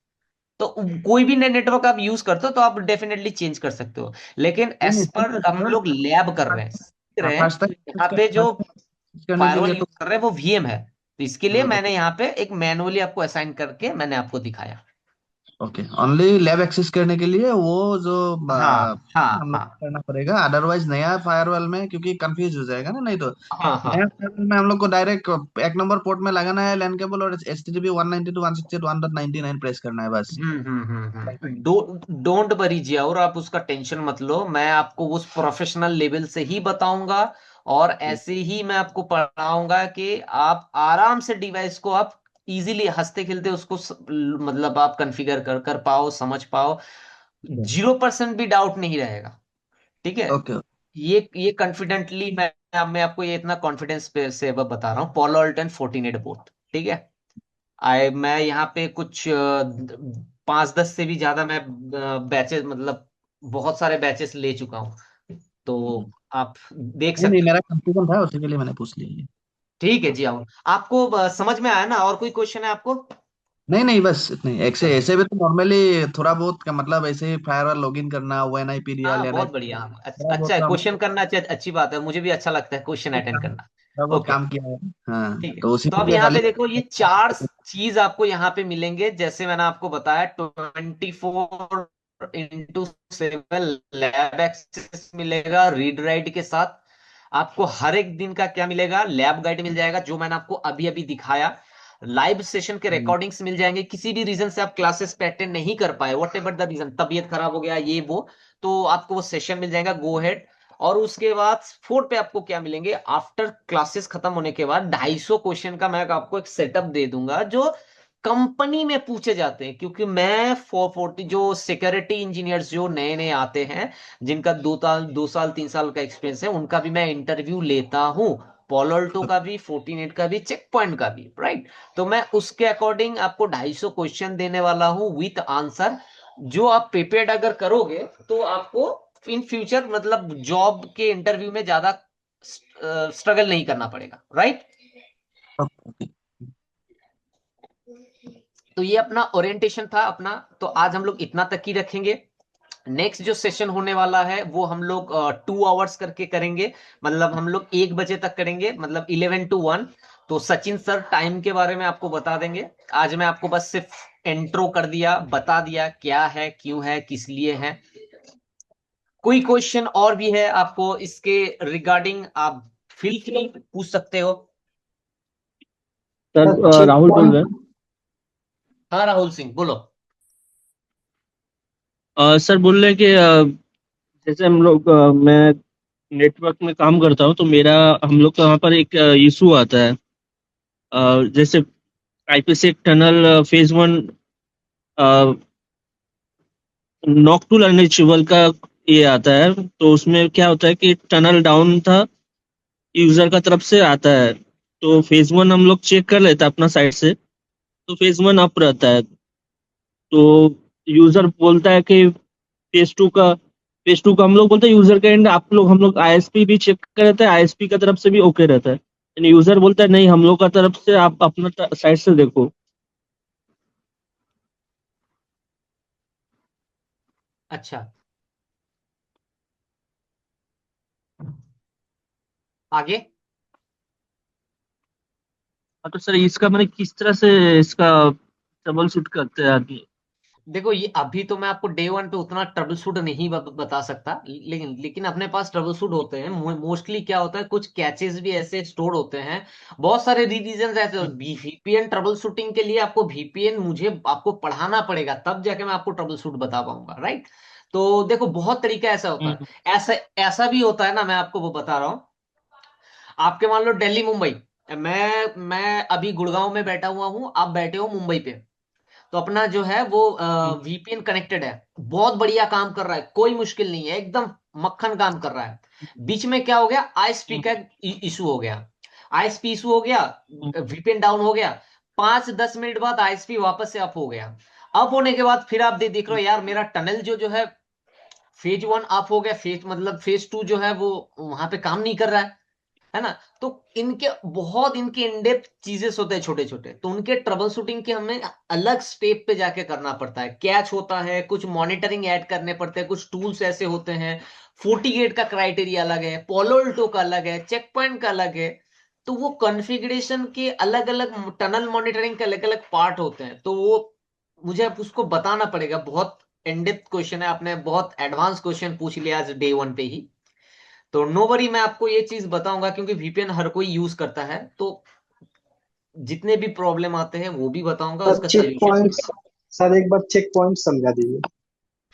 तो कोई भी नए नेटवर्क आप यूज करते हो तो आप डेफिनेटली चेंज कर सकते हो। लेकिन नहीं एज नहीं, पर हम लोग लैब कर रहे हैं, सीख रहे हैं, फास्ट तक यहाँ पे जो करने के फायरवॉल लिए यूज तो। कर रहे हैं वो वीएम है। तो इसके लिए मैंने ओके। यहाँ पे एक मैनुअली आपको असाइन करके मैंने आपको दिखाया। ओके, ओनली लैब एक्सेस करने के लिए वो जो हाँ हाँ हम लोग हाँ को करना पड़ेगा, अदरवाइज नया फायरवॉल में क्योंकि कंफ्यूज हो जाएगा ना, नहीं तो। हाँ हाँ। नया फायरवॉल में हम लोग को डायरेक्ट 1 नंबर पोर्ट में लगाना है लैन केबल, और HTTP 192.168.1.99 प्रेस करना है बस। डोंट वरी जिया, और आप उसका टेंशन मत लो, मैं आपको उस प्रोफेशनल लेवल से ही बताऊंगा। और ऐसे ही मैं आपको पढ़ाऊंगा कि आप आराम से डिवाइस को आप इजीली हंसते खेलते उसको मतलब आप कॉन्फ़िगर कर पाओ, समझ पाओ। 0% भी डाउट नहीं रहेगा। ठीक है। ओके। ये कॉन्फिडेंटली मैं आपको ये इतना कॉन्फिडेंस से अब बता रहा हूँ। पोलो अल्टन 14 बोर्ड, ठीक है। मैं यहाँ पे कुछ 5-10 से भी ज्यादा मैं बैचेस, मतलब बहुत सारे बैचेस ले चुका हूँ, तो आप देख नहीं नहीं, सकते मेरा हो। कंफ्यूजन था उसी के लिए मैंने पूछ लिया ये। ठीक है जी, आओ। आपको समझ में आया ना? और कोई क्वेश्चन है आपको? नहीं नहीं, बस इतने ऐसे चलो। ऐसे भी तो नॉर्मली थोड़ा बहुत का मतलब ऐसे ही फायरवॉल लॉगिन करना, ONIP दिया, हाँ, लेना, बहुत बढ़िया। थोड़ा अच्छा बहुत है, तो हम क्वेश्चन करना अच्छी बात है, मुझे भी अच्छा लगता है क्वेश्चन अटेंड करना। थोड़ा बहुत ओके। काम किया है। हाँ, ठीक है। तो उसी तो के अब लिए यहाँ खाली। पे देखो, ये चार चीज आपको यहाँ पे मिलेंगे, जैसे मैंने आपको बताया 24x7 लैब एक्सेस मिलेगा रीड राइट के साथ। आपको हर एक दिन का क्या मिलेगा? लैब गाइड मिल जाएगा, जो मैंने आपको अभी अभी दिखाया। लाइव सेशन के रिकॉर्डिंग्स मिल जाएंगे, किसी भी रीजन से आप क्लासेस पे अटेंड नहीं कर पाए, वट एवर द रीजन, तबीयत खराब हो गया ये वो, तो आपको वो सेशन मिल जाएगा, गो हेड। और उसके बाद फोर्थ पे आपको क्या मिलेंगे? आफ्टर क्लासेस खत्म होने के बाद 250 क्वेश्चन का मैं आपको एक सेटअप दे दूंगा, जो कंपनी में पूछे जाते हैं। क्योंकि मैं 440 जो सिक्योरिटी इंजीनियर्स जो नए नए आते हैं, जिनका 2 साल 3 साल का एक्सपीरियंस है, उनका भी मैं इंटरव्यू लेता हूँ। पोलोल्टो का भी, 14 का भी, चेक पॉइंट का भी, राइट। तो मैं उसके अकॉर्डिंग आपको 250 क्वेश्चन देने वाला हूँ विथ आंसर। जो आप प्रिपेयर्ड अगर करोगे, तो आपको इन फ्यूचर मतलब जॉब के इंटरव्यू में ज्यादा स्ट्रगल नहीं करना पड़ेगा, राइट। तो ये अपना ओरिएंटेशन था अपना। तो आज हम लोग इतना तक ही रखेंगे। नेक्स्ट जो सेशन होने वाला है वो हम लोग 2 आवर्स करके करेंगे। मतलब हम लोग 1 बजे तक करेंगे, मतलब 11 to 1। तो सचिन सर टाइम के बारे में आपको बता देंगे। आज मैं आपको बस सिर्फ इंट्रो कर दिया, बता दिया क्या है, क्यों है, किस लिए है। कोई क्वेश्चन और भी है आपको इसके रिगार्डिंग, आप फील फ्री पूछ सकते हो। सर, चेक राहुल बोल रहे पॉइंट। हैं। हाँ, राहुल सिंह बोलो। सर बोल रहे हैं कि जैसे हम लोग मैं नेटवर्क में काम करता हूँ, तो मेरा हम लोग का वहाँ पर एक इशू आता है। जैसे IPsec tunnel phase 1 knock to unreachable का ये आता है। तो उसमें क्या होता है कि टनल डाउन था, यूजर का तरफ से आता है। तो फेज 1 हम लोग चेक कर लेते हैं अपना साइड से, तो फेज 1 अप रहता है। तो यूजर बोलता है कि फेज 2 का हम लोग बोलते हैं यूजर का एंड, आप लोग हम लोग ISP भी चेक कर रहते हैं, ISP का तरफ से भी ओके रहता है, यानी यूजर बोलता है नहीं हम लोग का तरफ से आप अपना साइड से देखो। अच्छा, आगे। हाँ, तो सर इसका मैंने किस तरह से इसका ट्रबल शूट करते हैं आगे। देखो ये अभी तो मैं आपको डे वन पे उतना ट्रबल शूट नहीं बता सकता, लेकिन अपने पास ट्रबल शूट होते हैं। मोस्टली क्या होता है, कुछ कैचेस भी ऐसे स्टोर होते हैं, बहुत सारे रीजन ऐसे। वीपीएन ट्रबल शूटिंग के लिए आपको वीपीएन मुझे आपको पढ़ाना पड़ेगा, तब जाके मैं आपको ट्रबल शूट बता पाऊंगा, राइट। तो देखो बहुत तरीका ऐसा होता हम्म, है। ऐसा ऐसा भी होता है ना, मैं आपको वो बता रहा हूँ। आपके मान लो दिल्ली मुंबई, मैं अभी गुड़गांव में बैठा हुआ हूँ, आप बैठे हो मुंबई पे, तो अपना जो है वो हम्म, वीपीएन कनेक्टेड है, बहुत बढ़िया काम कर रहा है, कोई मुश्किल नहीं है, एकदम मक्खन काम कर रहा है। बीच में क्या हो गया, आईएसपी का इशू हो गया, आईएसपी इशू हो गया, हम्म, वीपीएन डाउन हो गया। 5-10 मिनट बाद आईएसपी वापस से अप हो गया। अप होने के बाद फिर आप देख रहे हो यार, मेरा टनल जो है फेज वन अप हो गया, फेज टू जो है वो वहां पे काम नहीं कर रहा है ना। तो इनके बहुत इनके इनडेप्थ चीजें होते हैं छोटे छोटे, तो उनके ट्रबल शूटिंग के हमें अलग स्टेप पे जाके करना पड़ता है। कैच होता है, कुछ मॉनिटरिंग ऐड करने पड़ते हैं, कुछ टूल्स ऐसे होते हैं। फोर्टीगेट का क्राइटेरिया अलग है, पोलोल्टो का अलग है, चेक पॉइंट का अलग है। तो वो कॉन्फ़िगरेशन के अलग अलग, टनल मॉनिटरिंग के अलग अलग पार्ट होते हैं, तो वो मुझे अब उसको बताना पड़ेगा। बहुत इनडेप्थ क्वेश्चन है, आपने बहुत एडवांस क्वेश्चन पूछ लिया आज डे वन पे ही। तो नो वरी, मैं आपको ये चीज बताऊंगा, क्योंकि वीपीएन हर कोई यूज करता है, तो जितने भी प्रॉब्लम आते हैं वो भी बताऊंगा, सर उसका चेक सोल्यूशन भी पॉइंट्स, सर एक बार चेक पॉइंट समझा दीजिए।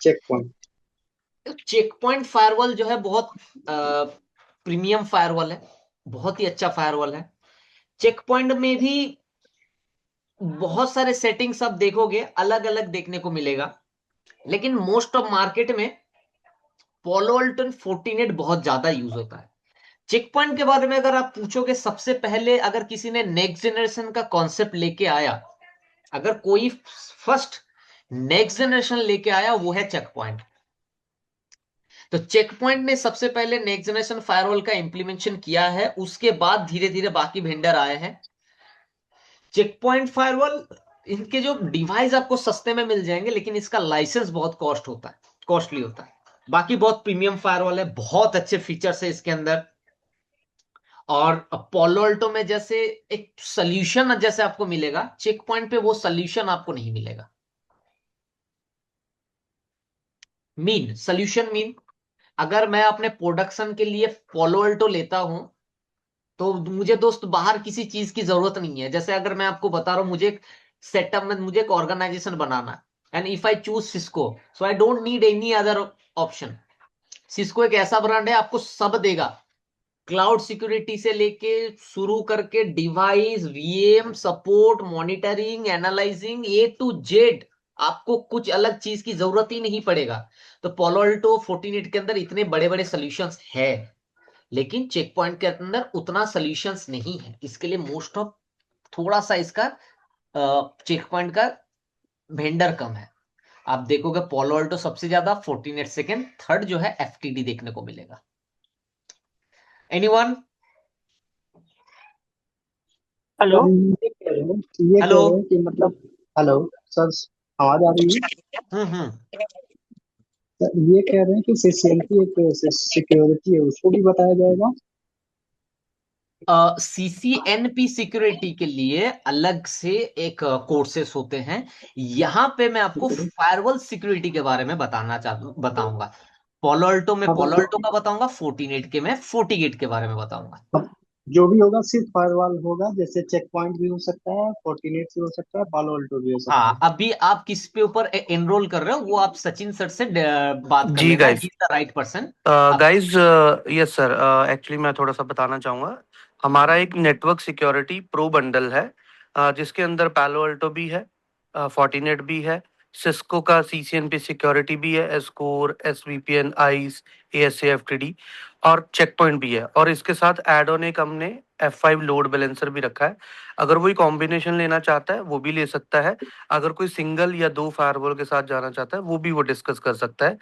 Check Point. बताऊंगा। चेक पॉइंट फायरवॉल जो है बहुत प्रीमियम फायरवॉल है, बहुत ही अच्छा फायरवॉल है। चेक पॉइंट में भी बहुत सारे सेटिंग्स आप देखोगे, अलग अलग देखने को मिलेगा, लेकिन मोस्ट ऑफ मार्केट में पोलो अल्टन फोर्टिनेट बहुत ज्यादा यूज होता है। चेक पॉइंट के बारे में अगर आप पूछोगे, सबसे पहले अगर किसी ने नेक्स्ट जनरेशन का कॉन्सेप्ट लेके आया, अगर कोई फर्स्ट नेक्स्ट जनरेशन लेके आया, वो है चेक पॉइंट। तो चेक पॉइंट ने सबसे पहले नेक्स्ट जनरेशन फायरवॉल का इंप्लीमेंटेशन किया है, उसके बाद धीरे धीरे बाकी वेंडर आए हैं। चेक पॉइंट फायरवॉल, इनके जो डिवाइस आपको सस्ते में मिल जाएंगे, लेकिन इसका लाइसेंस बहुत कॉस्टली होता है। बाकी बहुत प्रीमियम फायरवॉल है, बहुत अच्छे फीचर्स है इसके अंदर। और पोलो अल्टो में जैसे एक सोल्यूशन जैसे आपको मिलेगा, चेक पॉइंट पे वो सोल्यूशन आपको नहीं मिलेगा। मीन अगर मैं अपने प्रोडक्शन के लिए पोलो अल्टो लेता हूं, तो मुझे दोस्त बाहर किसी चीज की जरूरत नहीं है। जैसे अगर मैं आपको बता रहा हूं, मुझे एक सेटअप में मुझे एक ऑर्गेनाइजेशन बनाना है, and if I choose Cisco, so I don't need any other option. Cisco एक ऐसा ब्रांड है, आपको सब देगा, क्लाउड सिक्योरिटी से लेके शुरू करके device, VM support, monitoring, analysing, A to Z. आपको कुछ अलग चीज की जरूरत ही नहीं पड़ेगा। तो पोलो अल्टो 14 के अंदर इतने बड़े बड़े सोल्यूशंस है, लेकिन चेक पॉइंट के अंदर उतना सोल्यूशंस नहीं है। इसके लिए मोस्ट ऑफ थोड़ा सा इसका चेक पॉइंट का वेंडर कम है। आप देखोगे पोलो अल्टो सबसे ज्यादा, 14 सेकेंड, थर्ड जो है एफटीडी देखने को मिलेगा। एनीवन? हेलो। सर ये कह हेलो? रहे हैं कि मतलब, हेलो सर, आवाज आ रही है? हम्म। सर ये कह रहे हैं कि सीसीएनपी एक सिक्योरिटी है, उसको भी बताया जाएगा। सीसीएनपी सिक्योरिटी के लिए अलग से एक कोर्सेस होते हैं। यहां पे मैं आपको ठीक है। फायरवॉल सिक्योरिटी के बारे में बताऊंगा। पोलो अल्टो में हाँ पोलो तो अल्टो का बताऊंगा, 14 के में फोर्टीगेट के बारे में बताऊंगा। अब जो भी होगा सिर्फ फायरवॉल होगा, जैसे चेक पॉइंट भी हो सकता है, फोर्टिनेट भी हो सकता है, पालो अल्टो भी हो सकता हाँ, है। अभी आप किस पे ऊपर एनरोल कर रहे हो, वो आप सचिन सर से बात कर जी लेना, hi guys. Is the right person. आप गाइस, यस सर, एक्चुअली मैं थोड़ा सा बताना चाहूँगा। हमारा एक नेटवर्क सिक्योरिटी प्रो बंडल है, जिसके अंदर पैलो अल्टो भी है, फोर्टिनेट भी है, सिस्को का सीसीएनपी सिक्योरिटी भी है, एस्कोर, एसवीपीएन, आइस, एएसएएफटीडी और चेक पॉइंट भी है। और इसके साथ एड ऑन एक हमने F5 लोड बैलेंसर भी रखा है। अगर कोई कॉम्बिनेशन लेना चाहता है वो भी ले सकता है। अगर कोई सिंगल या दो फायरवॉल के साथ जाना चाहता है वो भी वो डिस्कस कर सकता है।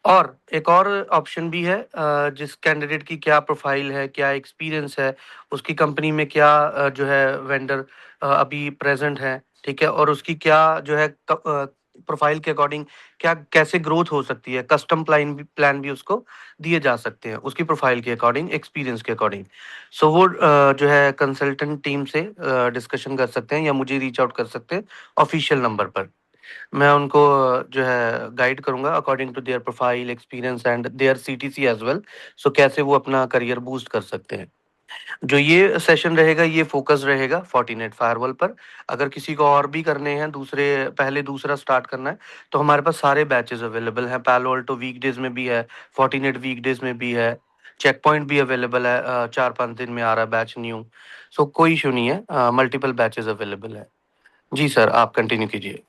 और एक और ऑप्शन भी है, जिस कैंडिडेट की क्या प्रोफाइल है, क्या एक्सपीरियंस है, उसकी कंपनी में क्या जो है वेंडर अभी प्रेजेंट है, ठीक है, और उसकी क्या जो है प्रोफाइल के अकॉर्डिंग क्या कैसे ग्रोथ हो सकती है, कस्टम प्लान भी उसको दिए जा सकते हैं उसकी प्रोफाइल के अकॉर्डिंग, एक्सपीरियंस के अकॉर्डिंग। सो वो जो है कंसल्टेंट टीम से डिस्कशन कर सकते हैं या मुझे रीच आउट कर सकते हैं ऑफिशियल नंबर पर। मैं उनको जो है गाइड करूंगा according to their profile, experience and their CTC as well. So कैसे वो अपना करियर बूस्ट कर सकते हैं। जो ये सेशन रहेगा ये फोकस रहेगा फोर्टिनेट फायरवॉल पर। अगर किसी को और भी करने हैं, पहले दूसरा स्टार्ट करना है, तो हमारे पास सारे बैचेस अवेलेबल हैं। पैलो अल्टो वीकडेज में भी है, फोर्टिनेट वीकडेज में भी है, चेक पॉइंट भी अवेलेबल है। 4-5 दिन में आ रहा है बैच न्यू। सो कोई इशू नहीं है, मल्टीपल बैचेस अवेलेबल है। जी सर, आप कंटिन्यू कीजिए।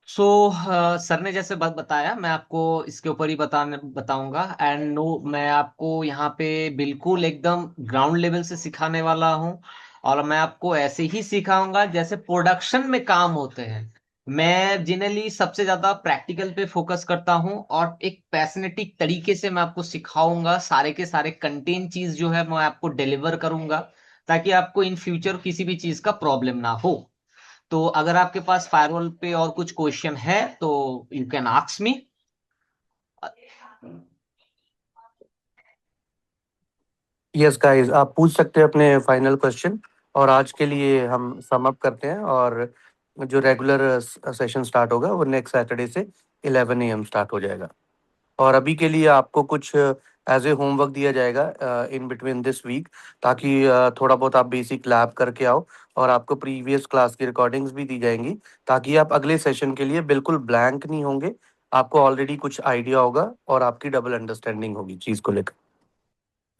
सो सर ने जैसे बात बताया, मैं आपको इसके ऊपर ही बताऊंगा। एंड नो, मैं आपको यहाँ पे बिल्कुल एकदम ग्राउंड लेवल से सिखाने वाला हूँ। और मैं आपको ऐसे ही सिखाऊंगा जैसे प्रोडक्शन में काम होते हैं। मैं जनरली सबसे ज्यादा प्रैक्टिकल पे फोकस करता हूँ, और एक पैशनेटिक तरीके से मैं आपको सिखाऊंगा। सारे के सारे कंटेंट चीज जो है मैं आपको डिलीवर करूंगा, ताकि आपको इन फ्यूचर किसी भी चीज का प्रॉब्लम ना हो। तो अगर आपके पास फायरवॉल पे और कुछ क्वेश्चन है तो you can ask me. Yes guys, आप पूछ सकते हैं अपने फाइनल क्वेश्चन। और आज के लिए हम सम अप करते हैं, और जो रेगुलर सेशन स्टार्ट होगा वो नेक्स्ट सैटरडे से 11 AM स्टार्ट हो जाएगा। और अभी के लिए आपको कुछ एज ए होमवर्क दिया जाएगा इन बिटवीन दिस वीक, ताकि थोड़ा बहुत आप बेसिक लैब करके आओ। और आपको प्रीवियस क्लास की रिकॉर्डिंग्स भी दी जाएंगी, ताकि आप अगले सेशन के लिए बिल्कुल ब्लैंक नहीं होंगे। आपको ऑलरेडी कुछ आइडिया होगा और आपकी डबल अंडरस्टैंडिंग होगी चीज़ को लेकर।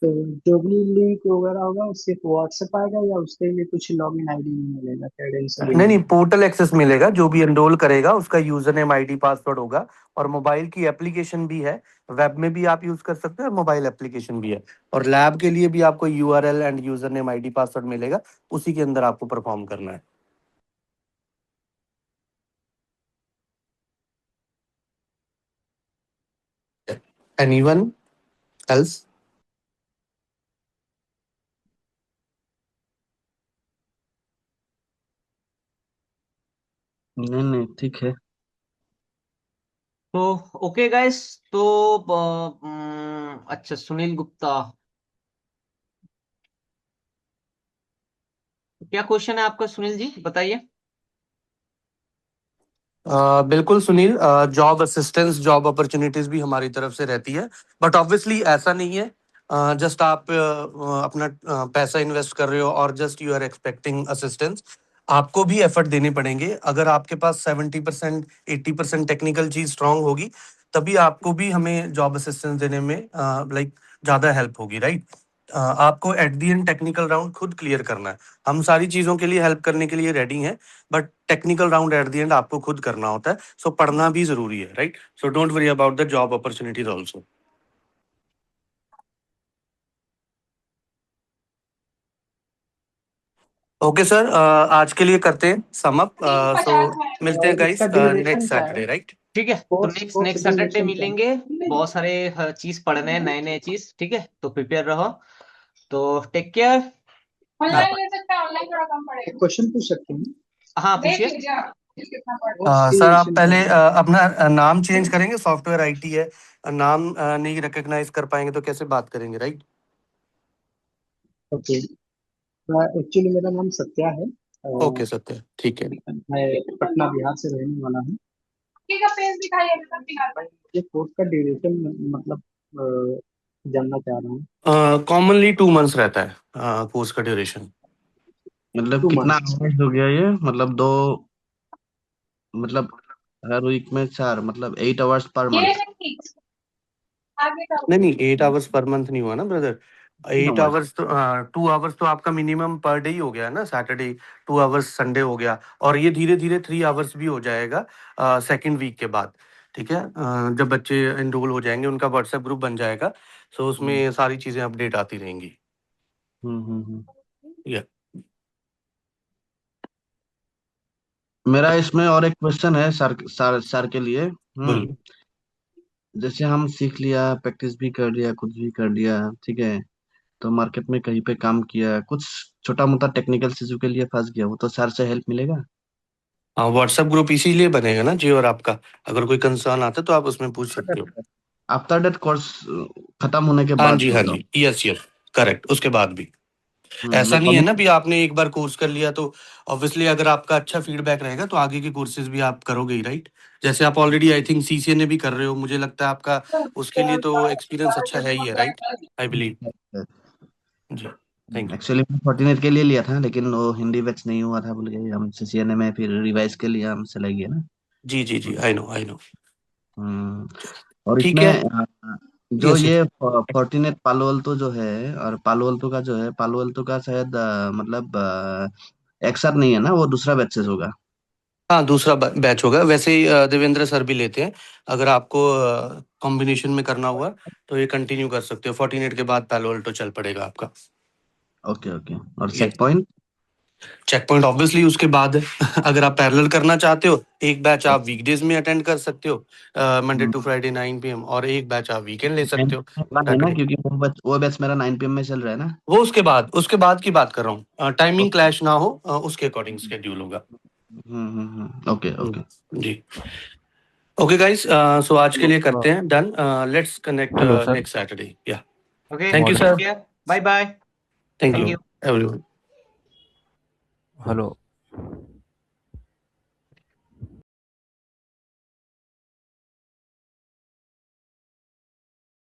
तो जो भी लिंक वगैरह होगा वो सिर्फ व्हाट्सएप आएगा, या उसके लिए कुछ लॉगिन आईडी नहीं मिलेगा, क्रेडेंशियल नहीं नहीं, ईमेल? पोर्टल एक्सेस मिलेगा। जो भी एनरोल करेगा उसका यूजर नेम, आईडी, पासवर्ड होगा। और मोबाइल की एप्लीकेशन भी है, वेब में भी आप यूज कर सकते हैं और मोबाइल एप्लीकेशन भी है। और लैब के लिए भी आपको URL and user name, ID, password मिलेगा। उसी के अंदर आपको परफॉर्म करना है। Anyone else? नहीं नहीं, ठीक है। तो ओके गाइस। तो अच्छा, सुनील गुप्ता, क्या क्वेश्चन है आपका सुनील जी, बताइए। बिल्कुल Sunil, job assistance, job opportunities भी हमारी तरफ से रहती है। बट ऑब्वियसली ऐसा नहीं है जस्ट आप अपना पैसा इन्वेस्ट कर रहे हो और just you are expecting assistance. आपको भी एफर्ट देने पड़ेंगे। अगर आपके पास 70%, 80% टेक्निकल चीज स्ट्रांग होगी, तभी आपको भी हमें जॉब असिस्टेंस देने में लाइक ज्यादा हेल्प होगी, राइट? आपको at the and technical round खुद क्लियर करना है। हम सारी चीजों के लिए हेल्प करने के लिए रेडी हैं, but technical round at the end आपको खुद करना होता है। सो पढ़ना भी जरूरी है, right? So don't worry about the job opportunities also. Okay sir, आज के लिए करते हैं सम अप। सो मिलते हैं और गाइस इसका ड्यूरेशन नेक्स्ट क्या है? Saturday, right? ठीक है, तो course next course next Saturday duration क्या मिलेंगे। बहुत सारे चीज पढ़ने हैं, नए नए चीज। ठीक है, तो प्रिपेयर रहो। तो टेक केयर, बाय है? बाय। ले सकता है, ऑनलाइन थोड़ा कम पड़ेगा। एक क्वेश्चन पूछ सकते हैं? हाँ, देख पूछिए। लीजिए आप कितना पड़ कोर्स सर आप ड्यूरेशन क्या पहले है? अपना नाम चेंज करेंगे। सॉफ्टवेयर आईटी है, नाम नहीं रिकॉग्नाइज कर पाएंगे तो कैसे बात करेंगे, राइट? ओके। एक्चुअली मेरा नाम सत्या है, और ओके सत्य, ठीक है। मैं पटना बिहार से रहने वाला हूँ। का पेज दिखाइए सब दिखा दो। ये कोर्स का ड्यूरेशन मतलब जानना चाह रहा हूँ। कॉमनली 2 मंथ्स रहता है कोर्स का ड्यूरेशन। मतलब टू कितना मंथ्स आवर्स हो गया ये? मतलब दो, मतलब हर वीक में 4, मतलब 8 आवर्स पर ये मंथ। नहीं, आगे का नहीं नहीं, 8 आवर्स पर मंथ नहीं हुआ ना ब्रदर। 8 आवर्स। 8 आवर्स तो 2 आवर्स तो आपका मिनिमम पर डे ही हो गया ना, सैटरडे 2 आवर्स, संडे हो गया। और ये धीरे धीरे 3 आवर्स भी हो जाएगा सेकेंड वीक के बाद। ठीक है, जब बच्चे एनरोल हो जाएंगे उनका व्हाट्सएप ग्रुप बन जाएगा। सो उसमें सारी चीजें अपडेट आती रहेंगी। हम्म। या मेरा इसमें और एक क्वेश्चन है सर के लिए। बोल। जैसे हम सीख लिया, प्रैक्टिस भी कर लिया, कुछ भी कर लिया, ठीक है, तो मार्केट में कहीं पे काम किया, कुछ छोटा मोटा टेक्निकल चीजों के लिए फंस गया, वो तो सर से हेल्प मिलेगा? हाँ, व्हाट्सएप ग्रुप इसीलिए बनेगा ना जी। और आपका अगर कोई कंसर्न आता है तो आप उसमें पूछ सकते हो। आफ्टर दैट कोर्स खत्म होने के हाँ बाद जी, हाँ मतलब? जी, यस यस, करेक्ट, उसके बाद भी। ऐसा मैं नहीं है कॉलेज ना भी आपने एक बार कोर्स कर लिया तो ऑब्वियसली अगर आपका अच्छा फीडबैक रहेगा तो आगे के कोर्सेज भी आप करोगे ही, राइट? जैसे आप ऑलरेडी आई थिंक सीसीएनए भी कर रहे हो, मुझे लगता है आपका उसके लिए तो एक्सपीरियंस अच्छा है ही है, राइट? I believe. जी, थैंक यू। एक्चुअली मैं फॉर्टिनेट के लिए लिया था, लेकिन वो हिंदी बैच नहीं हुआ था बोल के हम सीसीएनए में फिर रिवाइज के लिए हम चले गए ना। जी जी जी, आई नो आई नो। हम्म, और ठीक इसमें है। जो यस यस। ये फॉर्टिनेट पालो अल्टो जो है, और पालो अल्टो का जो है, पालो अल्टो का शायद मतलब एक साथ नहीं है ना, वो दूसरा बैचेस होगा। हाँ, दूसरा बैच होगा। वैसे ही देवेंद्र सर भी लेते हैं। अगर आपको कॉम्बिनेशन में करना हुआ तो ये कंटिन्यू कर सकते हो। 48 के बाद पैलो अल्टो चल पड़ेगा आपका। Okay okay. और yes. Check point? Check point obviously उसके बाद है। अगर आप पैरेलल करना चाहते हो, एक बैच आप वीकडेज में अटेंड कर सकते हो, मंडे टू फ्राइडे 9 PM, और एक बैच आप वीकेंड ले सकते हो, है ना, सैटरडे। क्योंकि वो बैच मेरा 9 PM में चल रहा है ना। वो उसके बाद की बात कर रहा हूँ। टाइमिंग क्लैश ना हो, उसके अकॉर्डिंग स्केड्यूल होगा। Okay okay. जी। ओके गाइस, सो आज के लिए करते हैं done. Let's connect hello sir. Next Saturday. या okay, thank you take sir. Care, bye bye, thank thank you you. Everyone. Hello.